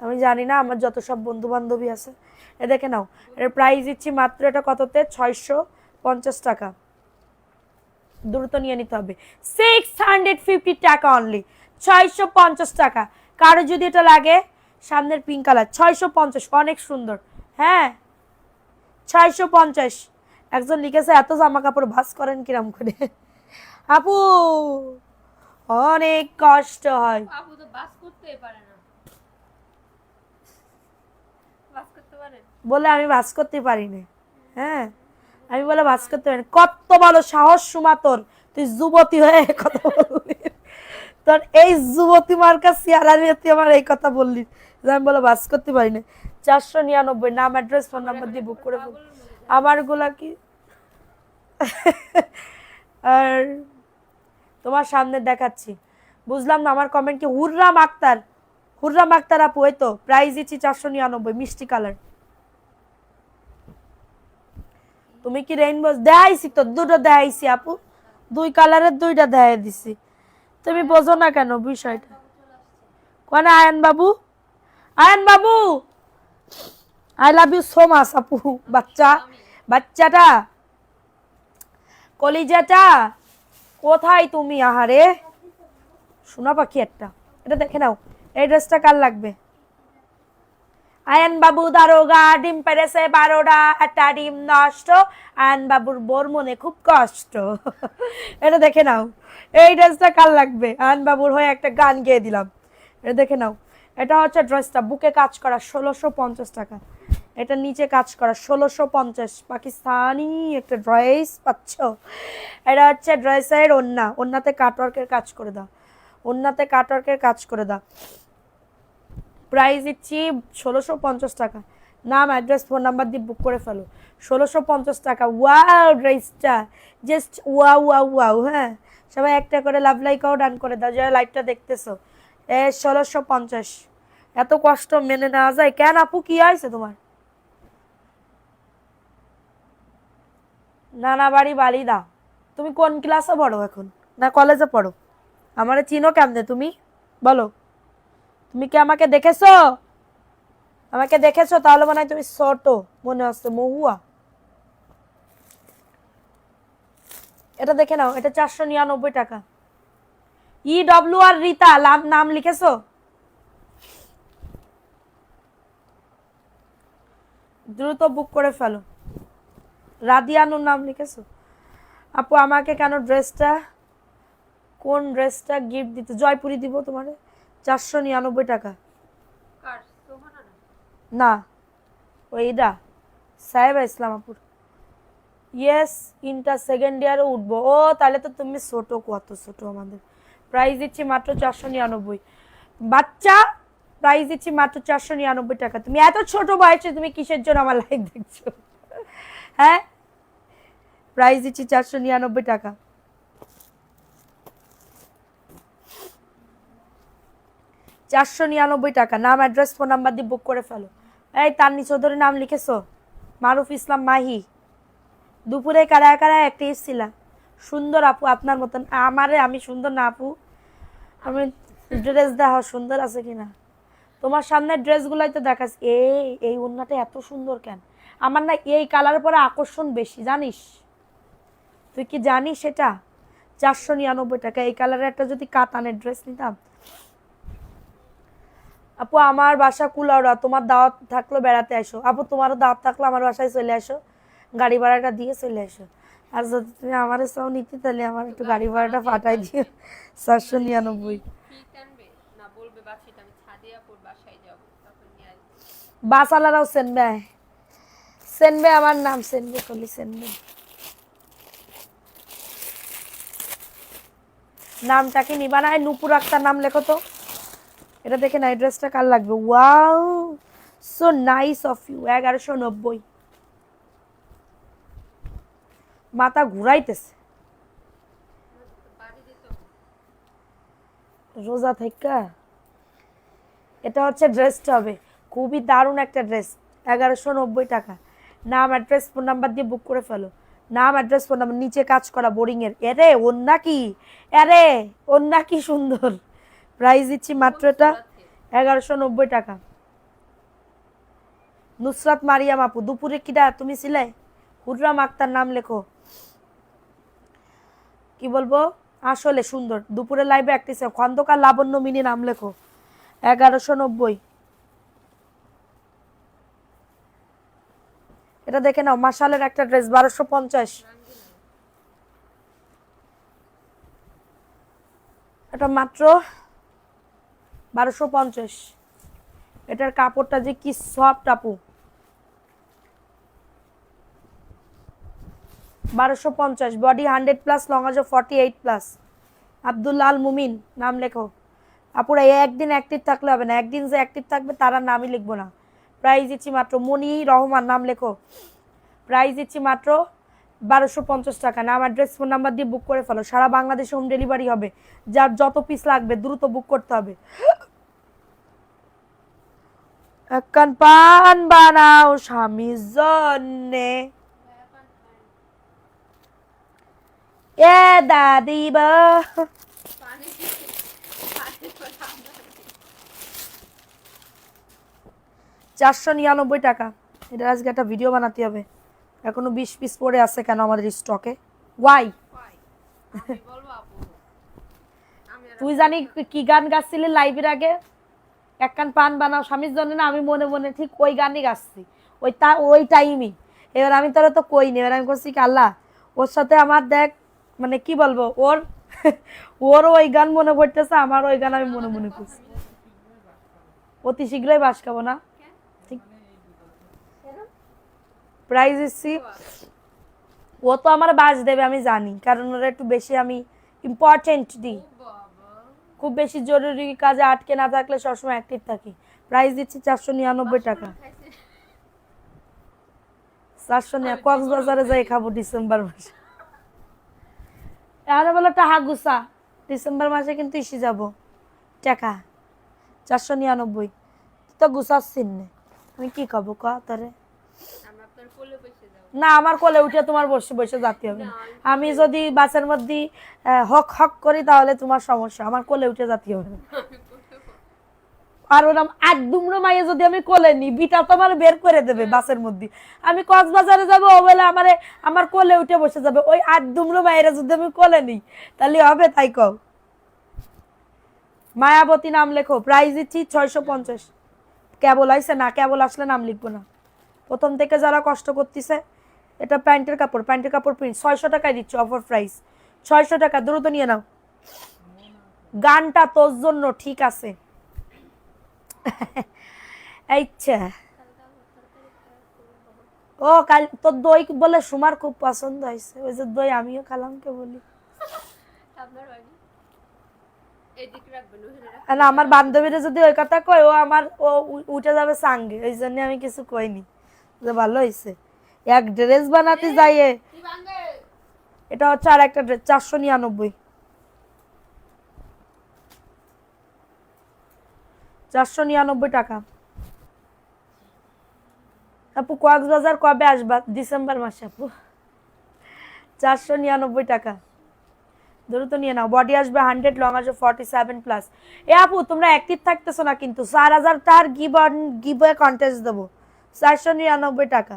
আমি জানি না। আমার যত সব বন্ধু বান্ধবী আছে, এ দেখে নাও, এর প্রাইস দিচ্ছি মাত্র, এটা কততে? 650 টাকা, দ্রুত নিয়ে নিতে হবে। 650 টাকা অনলি, 650 টাকা। কারো যদি এটা লাগে, সামনের পিঙ্ক কালার, 650, অনেক সুন্দর। হ্যাঁ, 650। একজন লিখেছে, এত জামা কাপড় ভাঁজ করেন কিরম করে? আপু অনেক কষ্ট হয়, আপু তো বাস করতেই পারে না, বাস করতে পারে বলে আমি বাস করতে পারি না। হ্যাঁ, আমি বলে বাস করতে পারি না। কত বড় সাহস সুমা তোর, তুই যুবতী হয়ে কথা বললি, তোর এই যুবতী মার্কা চেহারা নিয়ে তুই আমার এই কথা বললি যে আমি বলে বাস করতে পারি না। 499, নাম অ্যাড্রেস ফোন নাম্বার দিয়ে বুক করে ফেল। আমার গুলা কি আর তোমার সামনে দেখাচ্ছি, বুঝলাম না আমার কমেন্ট কি? হুররাম আক্তার, হুররাম আক্তার আপু, এই তো প্রাইস দিচ্ছি 499, মিষ্টি কালার। তুমি কি রেইনবো দেখাইছি? তো দুটো দেখাইছি আপু, দুই কালারের দুইটা দেখাই দিছি, তুমি বোঝো না কেন বিষয়টা? কোন আয়ন বাবু? আয়ন বাবু, I love you so much আপু। বাচ্চা, বাচ্চাটা, কলিজাটা কোথায় তুমি? আহারে শোনা পাখি একটা, এটা দেখে নাও, এই ড্রেসটা কার লাগবে? আয়ন বাবু দারোগা, ডিম পেরেছে 12টা, একটা ডিম নষ্ট, আয়ন বাবুর বোর মনে খুব কষ্ট। এটা দেখে নাও, এই ড্রেসটা কার লাগবে? আয়ন বাবুর হয়ে একটা গান গেয়ে দিলাম, এটা দেখে নাও। এটা হচ্ছে ড্রেসটা, বুকে কাজ করা, 1650 টাকা। এটা নিচে কাজ করা, 1650, পাকিস্তানি একটা ড্রেস পাচ্ছ। এটা হচ্ছে ড্রেসের ওন্না, ওন্নাতে কাটওয়ার্কের কাজ করে দাও, ওন্নাতে কাটওয়ার্কের কাজ করে দাও। প্রাইস দিচ্ছি 1650 টাকা, নাম অ্যাড্রেস ফোন নাম্বার দিয়ে বুক করে ফেলো। 1650 টাকা। ওয়াও ড্রেসটা জাস্ট ওয়াও ওয়াও ওয়াও। হ্যাঁ, সবাই একটা করে লাভ লাইকাও ডান করে দাও যারা লাইভটা দেখতেছো। 1650, এত কষ্ট মেনে নেওয়া যায়? কেন আপু, কি হয়েছে তোমার? নানা বাড়ি বালিদা, তুমি কোন ক্লাসে পড়ো এখন, না কলেজে পড়ো? আমারে চিনো কেমনে তুমি, বলো? তুমি কি আমাকে দেখেছো? আমাকে দেখেছো তাহলে মনে হয় তুমি ছোট মনে হচ্ছে মহুয়া। এটা দেখে নাও, এটা 499 টাকা। EW আর রিতা নাম লিখেছো? দ্রুত বুক করে ফেলো। রাদিয়ানুর নাম লিখেছো? আপু আমাকে কেন ড্রেসটা, কোন ড্রেসটা গিফট দিতে? জয়পুরি দিব তোমারে, 499 টাকা। কার সোহানা না? না, ওইটা সাহেবা ইসলাম আপুর। ইয়েস, ইন্টার সেকেন্ড ইয়ারে উঠবো। ও তাহলে তো তুমি ছোট, কত ছোট আমাদের। প্রাইস দিচ্ছি মাত্র 499। বাচ্চা, প্রাইস দিচ্ছি মাত্র 499 টাকা। তুমি এত ছোট বয়সে তুমি কিসের জন্য আমার লাইভ দেখছো? হ্যাঁ, প্রাইস দিচ্ছি 499 টাকা। 499 টাকা। নাম, অ্যাড্রেস, ফোন নাম্বার দিয়ে বুক করে ফেলো। এই তান্নি চৌধুরী নাম লিখেছো? মারুফ ইসলাম মাহি। দুপুরে কারায় কারায় একটা এসেছিলাম। সুন্দর আপু আপনার মতন। আমারে আমি সুন্দর না আপু? আমি ড্রেস দেখো সুন্দর আছে কিনা। তোমার সামনে ড্রেসগুলাই তো দেখাস। এই ওড়নাটা এত সুন্দর কেন? আমার না এই কালারের পরে আকর্ষণ বেশি, জানিস? তুই কি জানিস এটা? 499 টাকা। এই কালারের একটা যদি কাতানের ড্রেস নিতাম। আপু আমার বাসা কুলাউড়া, তোমার দাওয়াত থাকলো বেড়াতে আসো। আপু তোমারও দাওয়াত থাকলো আমার বাসায় চলে আসো, গাড়ি ভাড়াটা দিয়ে চলে আসো। আর যদি তুমি আমার চাও নিতে তাহলে আমার একটু গাড়ি ভাড়াটা পাঠাই দিও, 499। ঠিক আনবে না, বলবে বাসিটা আমি ছাদে আপুর বাসায় যাব, তখন নিয়ে আসবে। বাসালারাও সেনবে, সেনবে আমার নাম সেনবে কলি সেনবে। নামটা কি নিবা না? নূপুর আক্তার নাম লেখো তো। এটা দেখে না, এই ড্রেসটা কার লাগবে? Wow, so nice of you. 1190। মাথা ঘুরাইতেছে বাড়ি দিত রোজা থেকে। এটা হচ্ছে ড্রেসটা হবে খুবই দারুণ একটা ড্রেস, 1190 টাকা। নাম, অ্যাড্রেস, ফোন নাম্বার দিয়ে বুক করে ফেলো। নাম, অ্যাড্রেস, ফোন নাম্বার, নিচে কাজ করা বোরিং এর। এরে ওন্না কি, আরে ওন্না কি সুন্দর। প্রাইস দিচ্ছি মাত্র এটা 1190 টাকা। নুসরাত মারিয়াম আপু, দুপুরে কিটা তুমি ছিলে? হুররাম আক্তার নাম লেখো। কি বলবো, আসলে সুন্দর। দুপুরে লাইভে একটিছে খন্দকার লাবণ্য মিনি নাম লেখো, 1190। এটা দেখে নাও, মাশালের একটা ড্রেস, 1250। এটা মাত্র 1250। এটার কাপড়টা যে কি সফট আপু। 1250, বডি 100+, লং 48+। আব্দুল্লাহ আল মুমিন নাম লেখো। আপুরা একদিন অ্যাক্টিভ থাকলে হবে না, একদিন যে অ্যাক্টিভ থাকবে তারা নামই লিখবো না। প্রাইস দিচ্ছি মাত্র, মনি রহমান নাম লেখো। প্রাইস দিচ্ছি মাত্র 1250 টাকা। নাম, অ্যাড্রেস, ফোন নাম্বার দিয়ে বুক করে ফেলো। সারা বাংলাদেশে হোম ডেলিভারি হবে। যার যত পিস লাগবে দ্রুত বুক করতে হবে। একখান পান বানাও স্বামীর জন্যে, এ দাদিবা। পানি পানি করে আমরা 499 টাকা। এটা আজকে একটা ভিডিও বানাতে হবে। এখনো 20 পিস পড়ে আছে কেন আমাদের স্টকে? ওয়াই? পাই। আমি বলবো আপু, আমি আর তুই জানি কি গান গাচ্ছিলি লাইভের আগে? একখান পান বানাও স্বামীর জন্য না, আমি মনে মনে ঠিক ওই গানই গাচ্ছি, ওই টাইমই। এবার আমি তোরা তো কইনি, এবার আমি করছি কি আল্লাহ, ওর সাথে আমার দেখ মানে কি বলবো, ওর ওর ওই গান মনে পড়তেছে, আমার ওই গান আমি মনে মনে করছি। অতি শীঘ্রই বাস খাবো না। ঠিক, প্রাইজ দিচ্ছি। ও তো আমার বাস দেবে আমি জানি, কারণ ওরা একটু বেশি আমি ইম্পর্টেন্ট দিই। বাবা খুব বেশি জরুরি কাজে আটকে না থাকলে সবসময় অ্যাক্টিভ থাকি। প্রাইস দিচ্ছি 499 টাকা। খাইছে 400 কক্সবাজারে যাই খাবো ডিসেম্বর মাসে। এখন বলো টাকা গুছা, ডিসেম্বর মাসে কিন্তু ইসি যাবো টাকা 499। তো গুছাচ্ছিন না, আমি কি খাবো ক তোরে? আমি আপনার কোলে বসে যাব না আমার কোলে উঠে তোমার বসে বসে যেতে হবে না। আমি যদি বাসের মধ্যে হক হক করি তাহলে তোমার সমস্যা, আমার কোলে উঠে যেতে হবে না। আর ওরম আট দুমড়ো মাইয়ে যদি আমি কোলে নি বিটা তো আমার বের করে দেবে বাসের মধ্যে। আমি কক্সবাজারে যাব, ও বলে আমার কোলে উঠে বসে যাবে। ওই আট দুমড়ো মাইয়েরা যদি আমি কোলে নি তাহলে হবে? তাই কও। মায়াবতী নাম লেখো, প্রাইস দিচ্ছি 650। কেবল আইসে না, কেবল আসলে নাম লিখবো না। প্রথম থেকে যারা কষ্ট করতেছে, এটা প্যান্টের কাপড়, প্যান্টের কাপড় প্রিন্ট, 600 টাকায় দিচ্ছি অফার প্রাইস, 600 টাকা, দ্রুত নিয়ে নাও। গানটা তোর জন্য, ঠিক আছে। আচ্ছা, ও কাল তোর দই বলে সুমার খুব পছন্দ হয়েছে, ওই যে দই আমিও খালামকে বলি। আপনার বাড়ি এদিকে রাখবেন, ওখানে রাখবেন। আর আমার বান্ধবীরা যদি ওই কথা কয়, ও উঠে যাবে সাঙ্গে, ওই জন্য আমি কিছু কইনি। যে ভালো হয়েছে, এক ড্রেস বানাতে যাইয়ে। কি ভাঙবে? এটা হচ্ছে আর একটা ড্রেস, 499, 499 টাকা। আপু কক্সবাজার কবে আসবা? ডিসেম্বর মাসে আপু। 499 টাকা, দ্রুত নিয়ে নাও। বডি আসবে 100, লং আসবে 47+। এ আপু তোমরা অ্যাক্টিভ থাকতেছো না কিন্তু, 4000 টাকার গিভ কন্টেস্ট দেবো, 499 টাকা।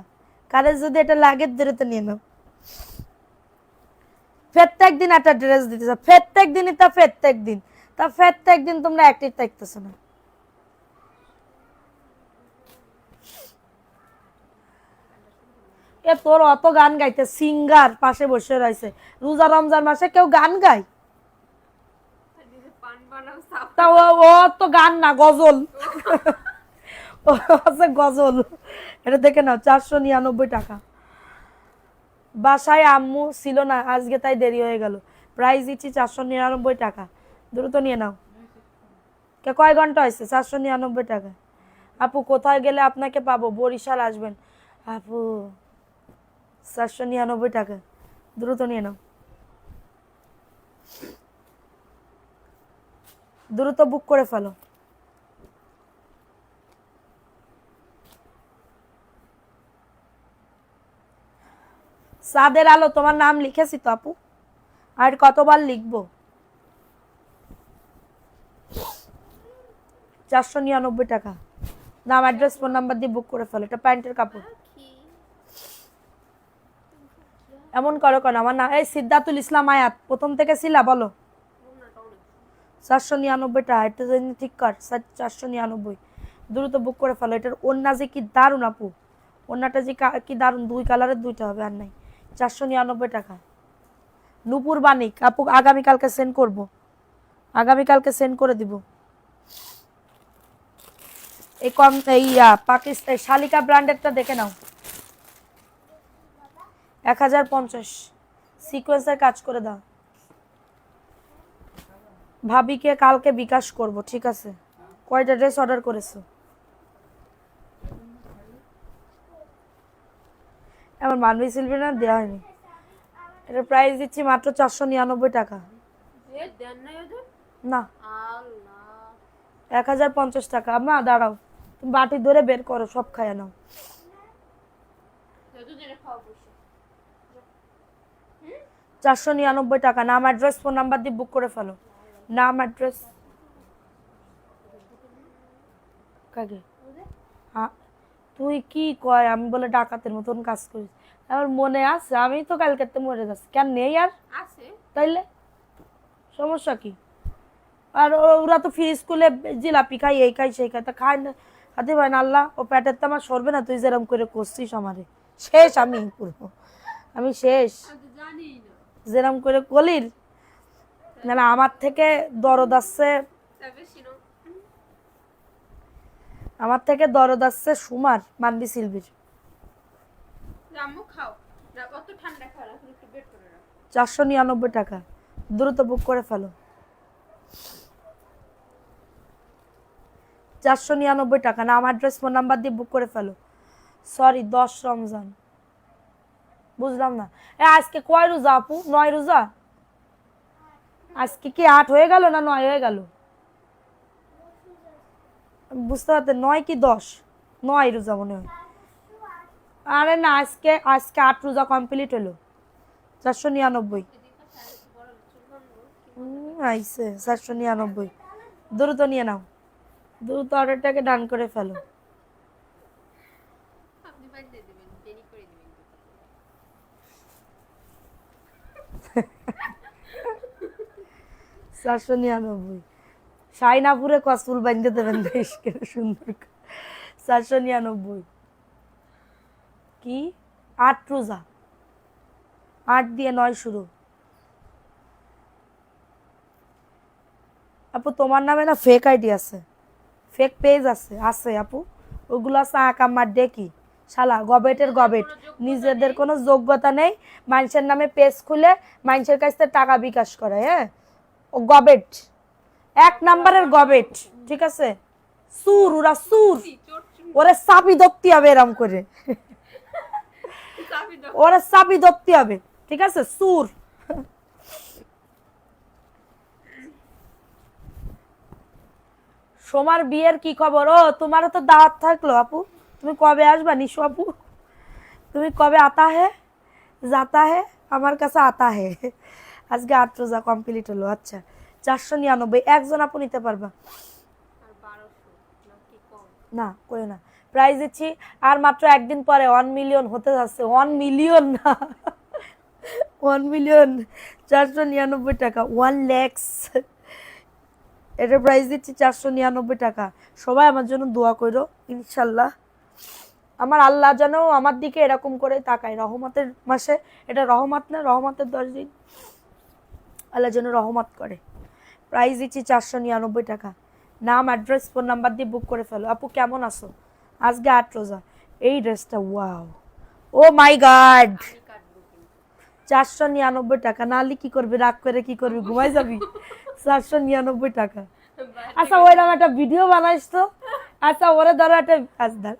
কারে যদি এটা লাগে দ্রুত নিয়ে নাও। প্রত্যেক দিন একটা ড্রেস দিতেছে, প্রত্যেক দিনই তা প্রত্যেক দিন, প্রত্যেক দিন তোমরা অ্যাক্টিভ থাকতেছো না। এ তোর অত গান গাইতে, সিঙ্গার পাশে বসে রয়েছে, রোজা রমজান মাসে কেউ গান গায়? পান বানাও সাপ। তা ও তো গান না, গজল। ও আছে গজল। এটা দেখে নাও, 499 টাকা। বাসায় আম্মু ছিল না আজকে, তাই দেরি হয়ে গেল। প্রাইস দিচ্ছি 499 টাকা, দ্রুত নিয়ে নাও। কয় ঘন্টা হয়েছে? 499 টাকা। আপু কোথায় গেলে আপনাকে পাবো? বরিশাল আসবেন আপু, 499 টাকা, দ্রুত নিয়ে নাও। দ্রুত বুক করে ফেলো। সাদের আলো, তোমার নাম লিখেছি তো আপু, আর কতবার লিখবো? 499 টাকা, নাম, অ্যাড্রেস, ফোন নাম্বার দিয়ে বুক করে ফেলো। এটা প্যান্টের কাপড়। কি এমন করো কেন? আমার নাম এই সিদ্ধাতুল ইসলাম আয়াত, প্রথম থেকে ছিলা বলো। ওনাটা অনেক 499 টাকা, এটা যদি ঠিক কর, 499, দ্রুত বুক করে ফেলো। এটার ওন্না যে কি দারুন আপু, ওন্নাটা যে কি দারুন, 2 কালারের 2টা হবে, আর নাই। 499 টাকা। নূপুর বানিক আপু, আগামীকালকে সেন্ড করব, আগামীকালকে সেন্ড করে দিব। এই পাকিস্তান শালিকা ব্র্যান্ডেরটা দেখে নাও, 1050, সিকোয়েন্সের কাজ করে দাও। ভাবিকে কালকে বিকাশ করব, ঠিক আছে। কয়টা ড্রেস অর্ডার করেছো? আমার মানবী সিলভি না দেওয়া হয়নি। এটার প্রাইস দিচ্ছি মাত্র 499 টাকা। যে দেন নাই ওদের। না, আল্লাহ, 1050 টাকা। আম্মা দাঁড়াও, তুমি বাটি ধরে বের করো, সব খাইয়া নাও। দুজনে খাওয়া বসে। 499 টাকা, নাম, অ্যাড্রেস, ফোন নাম্বার দিয়ে বুক করে ফেলো। নাম, অ্যাড্রেস। কাকে? তুই কি কয়, আমি বলে ডাকাতের মতন কাজ করিস? আমার মনে আছে, আমি তো কালকে মরে যাচ্ছি, কেন নেই আর? আছে তাইলে সমস্যা কি? আর ওরা তো ফ্রি স্কুলে জিলাপি খাই, এই খাই সেই খাই, তা খায় না, খাতে পারে না। আল্লাহ, ও পেটের তো আমার সরবে না, তুই যেরকম করে করছিস আমারে, শেষ আমি পুরো, আমি শেষ। আমি তো জানি না। যেরকম করে কলির না, আমার থেকে দরদ আসছে, তবে শিনো আমার থেকে দরদ আসছে সুমার, মানবি সিলভির। জামু খাও না, কত ঠান্ডা খাও না, একটু বের করে রাখো। 499 টাকা, দ্রুত বুক করে ফেলো। 499 টাকা, নাম, অ্যাড্রেস, ফোন নাম্বার দিয়ে বুক করে ফেলো। সরি, 10 রমজান, বুঝলাম না। আজকে কয় রোজা আপু? 9 রোজা? আজকে কি 8 হয়ে গেল না 9 হয়ে গেল? বুঝতে পারতে, 9 কি 10? 9 রোজা মনে হয়। আরে না, আজকে 8 রোজা কমপ্লিট হলো। 499 আইসে, 499, দ্রুত নিয়ে নাও। দ্রুত অর্ডারটাকে ডান করে ফেলো। আপনি পাঠিয়ে দিবেন, দেরি করে দিবেন। 499। শাইনাপুরে কসফুল বান্ধে দেবেন দেশকে সুন্দর করে। 499। কি 8 রোজা, 8 দিয়ে 9 শুরু। আপু তোমার নামে না ফেক আইডি আছে, ফেক পেজ আছে, আছে আপু, ওগুলো আছে আকামার ডেকি শালা গবেটের গবেট, নিজেদের কোনো যোগ্যতা নেই, মানুষের নামে পেজ খুলে মানুষের কাছ থেকে টাকা বিকাশ করে। হ্যাঁ, ও গবেট, 1 নাম্বারের গবেট, ঠিক আছে? সুর, ওরা সুর, ওরে চাপি ধরতে হবে এরম করে, ওরে চাপি ধরতে হবে, ঠিক আছে? সুর। সোমার বিয়ের কি খবর? ও তোমারও তো দাওয়াত থাকলো আপু, তুমি কবে আসবা নিশু আপু? তুমি কবে আতা হে যাতা হে, আমার কাছে আতা হে। আজকে 8 রোজা কমপ্লিট হলো। আচ্ছা 499 একজন আপু নিতে পারবা? আর 1200 নাকি কম? না কই না, প্রাইস দিচ্ছি। আর মাত্র একদিন পরে 1 মিলিয়ন হতে যাচ্ছে। 1 মিলিয়ন না, 1 মিলিয়ন 499 টাকা, 1 ল্যাক্স। এটা প্রাইস দিচ্ছি 499 টাকা। সবাই আমার জন্য দোয়া করো ইনশাল্লাহ, আমার আল্লাহ যেন আমার দিকে এরকম করে তাকায় রহমতের মাসে। এটা রহমত না, রহমতের 10 দিন, আল্লাহ যেন রহমত করে। প্রাইস দিচ্ছি 499 টাকা। নাম, অ্যাড্রেস, ফোন নাম্বার দিয়ে বুক করে ফেলো। আপু কেমন আছো? আজকে 8 রোজা। এই ড্রেসটা ওয়াও, ও মাই গড, আমি কাটবো কিন্তু। 499 টাকা। নালি কি করবি, রাগ করে কি করবি, ঘুমাই যাবি? 499 টাকা। আচ্ছা ওইরকম একটা ভিডিও বানাইস তো। আচ্ছা ওরে ধরো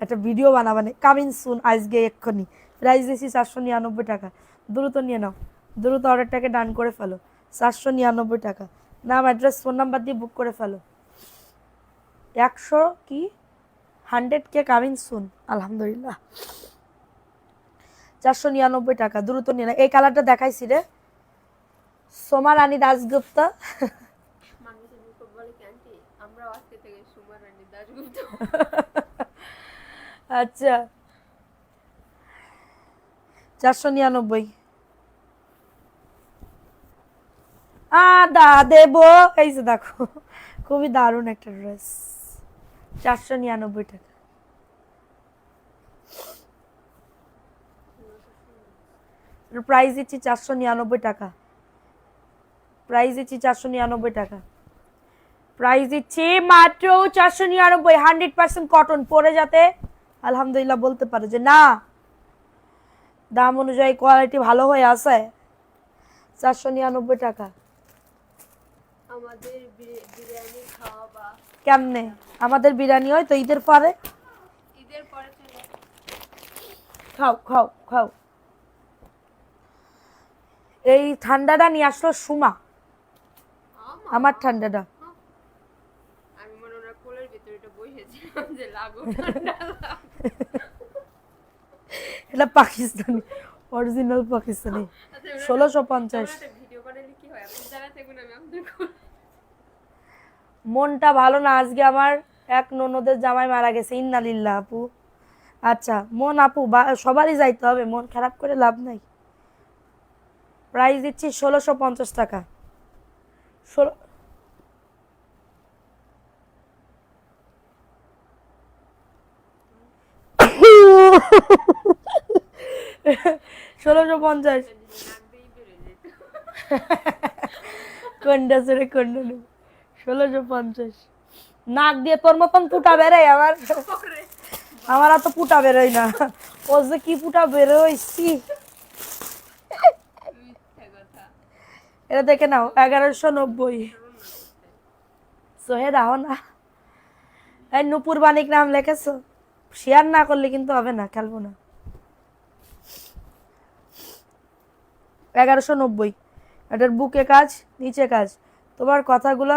একটা ভিডিও বানাবানে, কামিং সুন, আজকে এক্ষুনি। প্রাইস দিয়েছি 499 টাকা। দ্রুত নিয়ে নাও, দ্রুত অর্ডারটাকে ডান করে ফেলো। 499 টাকা। নাম, অ্যাড্রেস, ফোন নাম্বার দিয়ে বুক করে ফেলো। 100 কি 100K কামিং সুন, আলহামদুলিল্লাহ। 499 টাকা, দ্রুত নিয়ে নাও। এই কালারটা দেখাইছি রে, সোমা রানী দাসগুপ্ত। মানুষের মুখে বলে কি আন্টি আমরাও আজকে থেকে সুমা রানী দাশগুপ্ত। আচ্ছা 499। আদা দেব, এই যে দেখো, খুবই দারুণ একটা ড্রেস। 499 টাকা। প্রাইস দিচ্ছি 499 টাকা। প্রাইস দিচ্ছি 499 টাকা। প্রাইস দিচ্ছি মাত্র 499। 100% কটন, পরে যাতে আলহামদুলিল্লাহ বলতে পারো যে না দাম অনুযায়ী কোয়ালিটি ভালো হয়ে আছে। 499 টাকা। আমাদের বিরিয়ানি খাওয়া বা কেমনে আমাদের বিরিয়ানি হয় তো ঈদের পরে? ঈদের পরে চলে খাও খাও খাও। এই ঠান্ডাটা নিয়ে আসলো সুমা, আমার ঠান্ডাটা। আমি মনে হয় কোলের ভিতরে এটা বসেছিলাম যে লাগো ঠান্ডা এটা পাকিস্তানি, অরিজিনাল পাকিস্তানি। 1650। ভিডিও বানালে কি হয় আপনি জানা থাকুন, আমি আপনাদের কোলে মনটা ভালো না আজকে আমার, এক ননদের জামাই মারা গেছে, ইন্নালিল্লাহ আপু। আচ্ছা মন আপু সবারই যাইতে হবে, মন খারাপ করে লাভ নাই। প্রাইস দিচ্ছি 1650 টাকা। 16 1650। নাক দিয়ে বেরোয় যেত। কন্ডা ছেড়ে কন্ডা নেব। 1650। নাক দিয়ে তোর মতন পুটা বেরোয় আমার, পরে আমার এত পুটা বেরোয় না। ও যে কি পুটা বেরোইছি। মিথ্যা কথা এটা দেখে নাও 1190। শুনুন না করতে। সোহে রাও না, এই নুপুর বানিক নাম লেখেছো, শেয়ার না করলে কিন্তু হবে না, খেলবো না। 1190। এটার বুকে কাজ, নিচে কাজ, তোমার কথাগুলো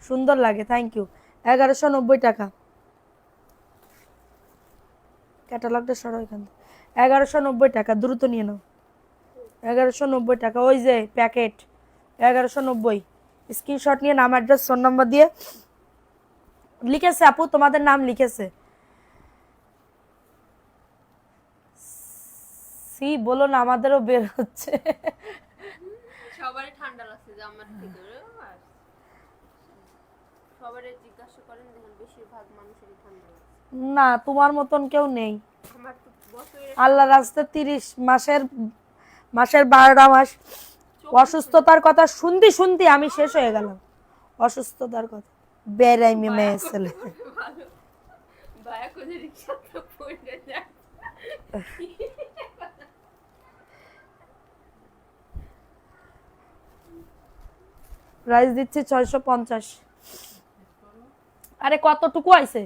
সুন্দর লাগে, থ্যাংক ইউ। 1190 টাকা। ক্যাটালগটা সরো এখান থেকে। 1190 টাকা, দ্রুত নিয়ে নাও। 1190 টাকা, ওই যে প্যাকেট 1190। স্ক্রিনশট নিয়ে নাম, অ্যাড্রেস, ফোন নাম্বার দিয়ে লিখেছে আপু, তোমাদের নাম লিখেছে। সি বলো না, আমাদেরও বের হচ্ছে। সবারই ঠান্ডা লাগছে যে আমার থেকে আর সবারই জিজ্ঞাসা করেন দেখেন বেশিরভাগ মানুষেরই ঠান্ডা লাগছে। না, তোমার মতন কেউ নেই। আমার তো বছরে আল্লাহ রাস্তে 30 মাসের 12টা মাস অসুস্থতার কথা শুনতে শুনতে আমি শেষ হয়ে গেলাম। অসুস্থতার কথা বেড়াইমি মেয়ে ছেলে। ভালো ভায়া করে রিক্সাতে পড়ে যায়। প্রাইস দিচ্ছি 650। আরে কতটুকু আইছে,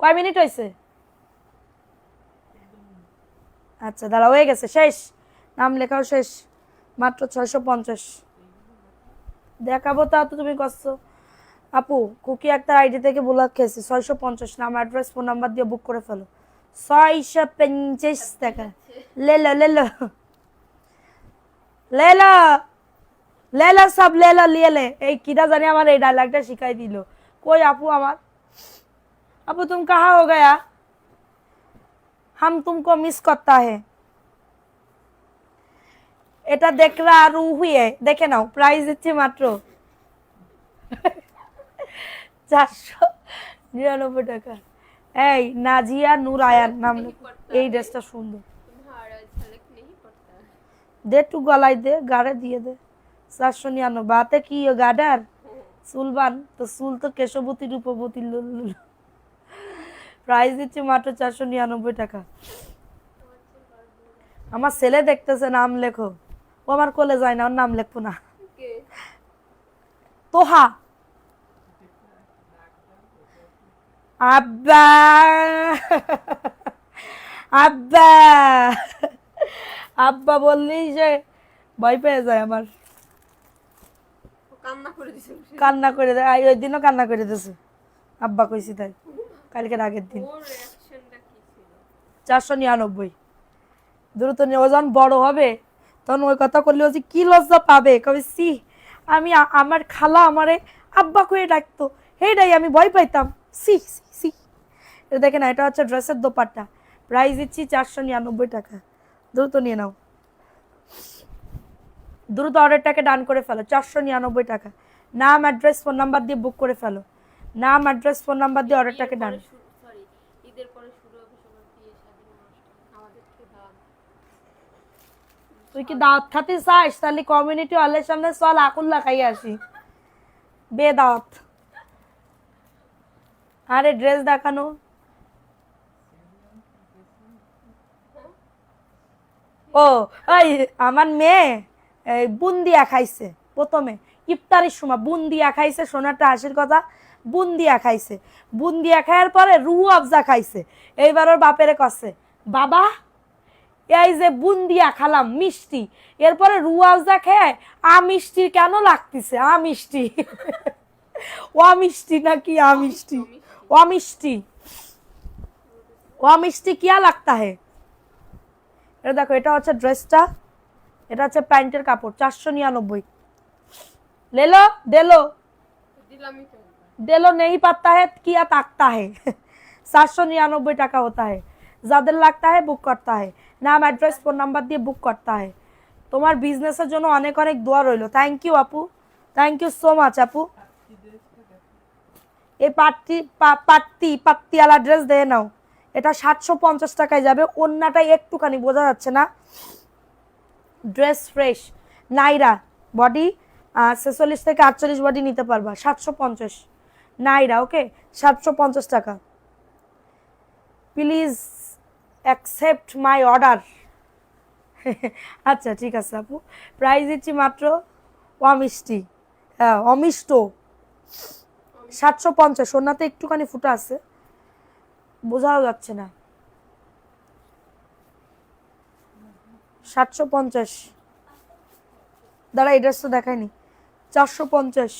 কয় মিনিট হয়েছে? আচ্ছা দাঁড়া, হয়ে গেছে, শেষ। নাম লেখাও শেষ, মাত্র 650। দেখাবো তা তো তুমি করছো আপু। কুকি একটা আইডি থেকে ব্লক খেয়েছে। 650, নাম অ্যাড্রেস ফোন নাম্বার দিয়ে বুক করে ফেলো। 650 টাকা। লেলো লেলো লেলো লেলো, সব লেলো, লিয়ে লে। এই কিটা জানি আমার এই ডায়লগটা শিখাই দিল। কই আপু আমার? আপু तुम कहाँ हो गया? हम तुमको मिस करता है। এটা দেখরা আর হুইয়ে দেখে নাও, প্রাইস দিচ্ছি মাত্র 499 টাকা। এই নাজিয়া নূর আয়ান নাম লেখো। এই ড্রেসটা সুন্দর। तुम्हारा झलक नहीं पड़ता। दे तू गलाई दे, गाड़े दिए दे। 499 बातें की हो गाडार চুলবান তো, চুল তো কেশবতী রূপবতী লুলু। প্রাইস দিচ্ছি মাত্র 499 টাকা। আমার ছেলে দেখতেছে, নাম লেখো। ও আমার কোলে যায় না, ওর নাম লেখবো না। के তোহা। আব্বা আব্বা আব্বা বললেই যে ভয় পেয়ে যায় আমার। কান্না করে দিছে। কান্না করে দেয়, ওই দিনও কান্না করে দিয়েছে। আব্বা কইছি তাই, কালকের আগের দিন। ওর রিঅ্যাকশনটা কি ছিল? 499। দ্রুত নিয়ে, ও যখন বড় হবে তখন ওই কথা করলে ও যে কি লজ্জা পাবে, কবে সি আমি আমার খালা আমারে আব্বা কয়ে ডাকতো, হেটাই আমি ভয় পাইতাম। সি সি সি। এটা দেখে না, এটা হচ্ছে ড্রেসের দোপাট্টা। প্রাইস দিচ্ছি 499 টাকা। দ্রুত নিয়ে নাও, দ্রুত অর্ডারটাকে ডান করে ফেলো। 499 টাকা। নাম অ্যাড্রেস ফোন নাম্বার দিয়ে বুক করে ফেলো। নাম অ্যাড্রেস ফোন নাম্বার দিয়ে অর্ডারটাকে ডান। সরি, ঈদের পরে শুরু হবে সবার বিয়ে শাদী অনুষ্ঠান, আমাদেরকে দাওয়াত। তুই কি দাওয়াত খাতে চাস? তাহলে কমিউনিটি হলের সামনে চল, আকুল্লা খাই আসি। বেদাওয়াত। আরে ড্রেস দেখানো। ও ওই আমার মেয়ে বুন্দিয়া খাইছে প্রথমে ইফতারির সময়। বুন্দিয়া খাইছে, সোনাটা হাসির কথা। বুন্দিয়া খাইছে, বুন্দিয়া খাওয়ার পরে রুহু আফজা খাইছে। এইবার ওর বাপেরে কছে, বাবা এই যে বুন্দিয়া খালাম মিষ্টি, এরপরে রুহু আফজা খেয়ে মিষ্টি কেন লাগতেছে? মিষ্টি মিষ্টি নাকি মিষ্টি? মিষ্টি মিষ্টি কিয়া লাগতা হে। এটা দেখো, এটা হচ্ছে ড্রেসটা, এটা হচ্ছে প্যান্টের কাপড়। 499। লেলো দেলো দিলামই তো। দেলো नहीं पाता है किया ताकता है। 499 টাকা होता है। যাদের লাগতা है বুক করता है। নাম অ্যাড্রেস ফোন নাম্বার দিয়ে বুক করता है। তোমার বিজনেসের জন্য অনেক অনেক দোয়া রইলো। থ্যাংক ইউ আপু, থ্যাংক ইউ সো মাচ আপু। এই পাত্তিওয়ালা ড্রেস দিয়ে নাও। এটা 750 টাকায় যাবে। ওন্নাটাই একটুখানি বোঝা যাচ্ছে না। ড্রেস ফ্রেশ, নাইরা বডি 46 থেকে 48 বডি নিতে পারবা। 750 নাইরা। ওকে, 750 টাকা। Please accept my order. আচ্ছা ঠিক আছে আপু, প্রাইস দিচ্ছি মাত্র অমিষ্টি, হ্যাঁ অমিষ্ট 750। ওনাতে একটুখানি ফুটা আছে, বোঝাও যাচ্ছে না। 750। দাঁড়া, এই ড্রেস তো দেখায়নি। 450।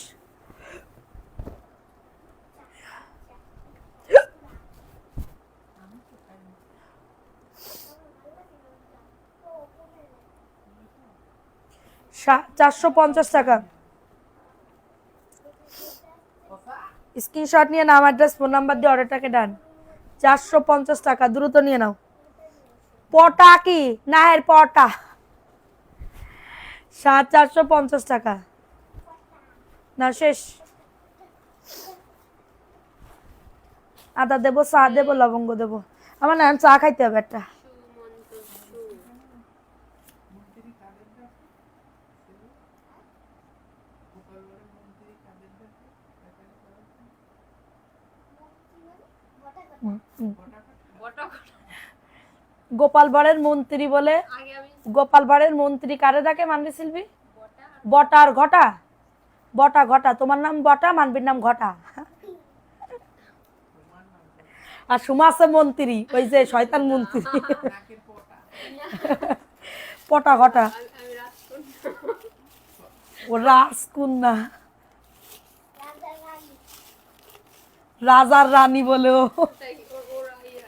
$450 টাকা। স্ক্রিনশট নিয়ে নাম অ্যাড্রেস ফোন নাম্বার দিয়ে অর্ডারটাকে ডান। 450 টাকা, দ্রুত নিয়ে নাও। পটা কি না এর পটা 450 টাকা না শেষ। আদা দেবো, চা দেবো, লবঙ্গ দেবো। আমার না চা খাইতে হবে একটা। সুমন্ত সু বটা গোপাল ভাড়ের মন্ত্রী বলে, আগে আমি গোপাল ভাড়ের মন্ত্রী কারে ডাকে মানবি শিল্পী? বটা বটা আর ঘটা, বটা ঘটা, তোমার নাম বটা, মানবির নাম ঘটা। আর সুমা আছে মন্ত্রী, ওই যে শয়তান মন্ত্রী। পটা ঘটা, আমি রাজকন্যা। ও রাজকন্যা, রাজার রানী বলে ও। তাই ওরা ইয়ে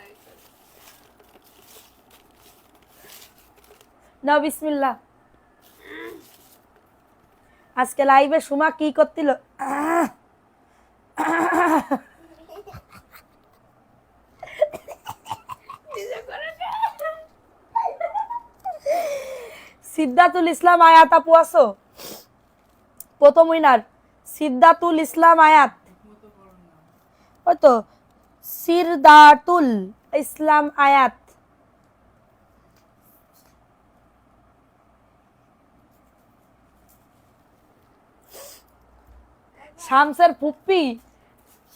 না বিসমিল্লাহ। আজকে লাইভে সুমা কি করছিল? সিদ্ধাতুল ইসলাম আয়াত আপু আছো? প্রথম উইনার সিদ্ধাতুল ইসলাম আয়াত, ওই তো সিরদাতুল ইসলাম আয়াত। শামসের ফুপ্পি,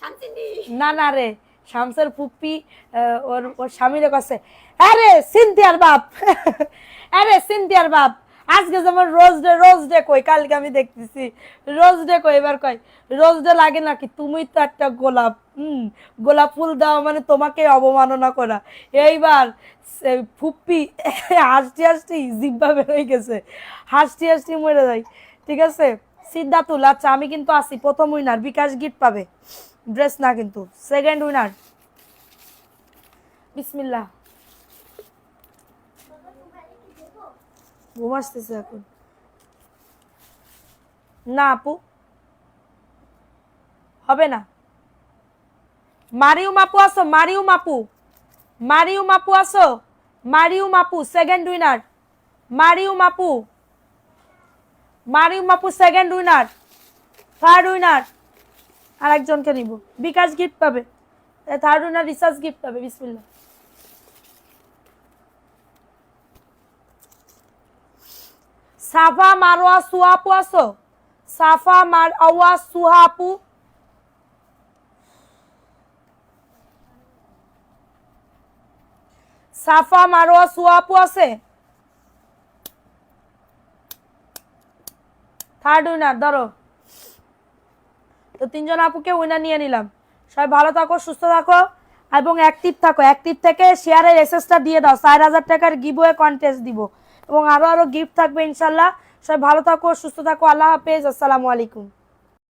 শান্তিনি না না রে, শামসের ফুপ্পি ওর ওর স্বামীরে কাছে, আরে সিনথিয়ার বাপ, আরে সিনথিয়ার বাপ, আজকে যেমন রোজ ডে কই, কালকে আমি দেখতেছি রোজ ডে কই, এবার কই রোজ ডে লাগে নাকি? তুমি তো একটা গোলাপ, গোলাপ ফুল দাও মানে তোমাকে অবমাননা করা। এইবার ফুপ্পি হাসতে হাসতে জিব্বা বেরোয় গেছে, হাসতে হাসতে মরে যায়। ঠিক আছে সিদ্ধাতুল, আচ্ছা আমি কিন্তু আসি। প্রথম উইনার বিকাশ গিফট পাবে, ড্রেস না কিন্তু। সেকেন্ড উইনার বিসমিল্লাহ। ঘুম আসতেছে এখন না আপু, হবে না। মারিউ মাপু আসো, মারিউ মাপু, মারিউ মাপু আসো, মারিউ মাপু সেকেন্ড উইনার, মারিউ মাপু, মারিউ মাপু সেকেন্ড উইনার। থার্ড উইনার আরেকজনকে নিব, বিকাশ গিফট পাবে। থার্ড উইনার রিসার্চ গিফট পাবে। বিসমিল্লাহ। সাফা মারওয়া সুহাপু আসো, সাফা মারওয়া সুহাপু, সাফা মারওয়া সুহাপু আছে? থার্ড উইনার ধরো। তো তিনজন আপুকে উইনার নিয়ে নিলাম। সবাই ভালো থাকো, সুস্থ থাকো এবং অ্যাক্টিভ থাকো। অ্যাক্টিভ থেকে শেয়ারের এসএসটা দিয়ে দাও, 4000 টাকার গিভওয়ে কন্টেস্ট দিব এবং আরো গিফট থাকবে ইনশাল্লাহ। সবাই ভালো থাকো, সুস্থ থাকো, আল্লাহ হাফেজ, আসসালামু আলাইকুম।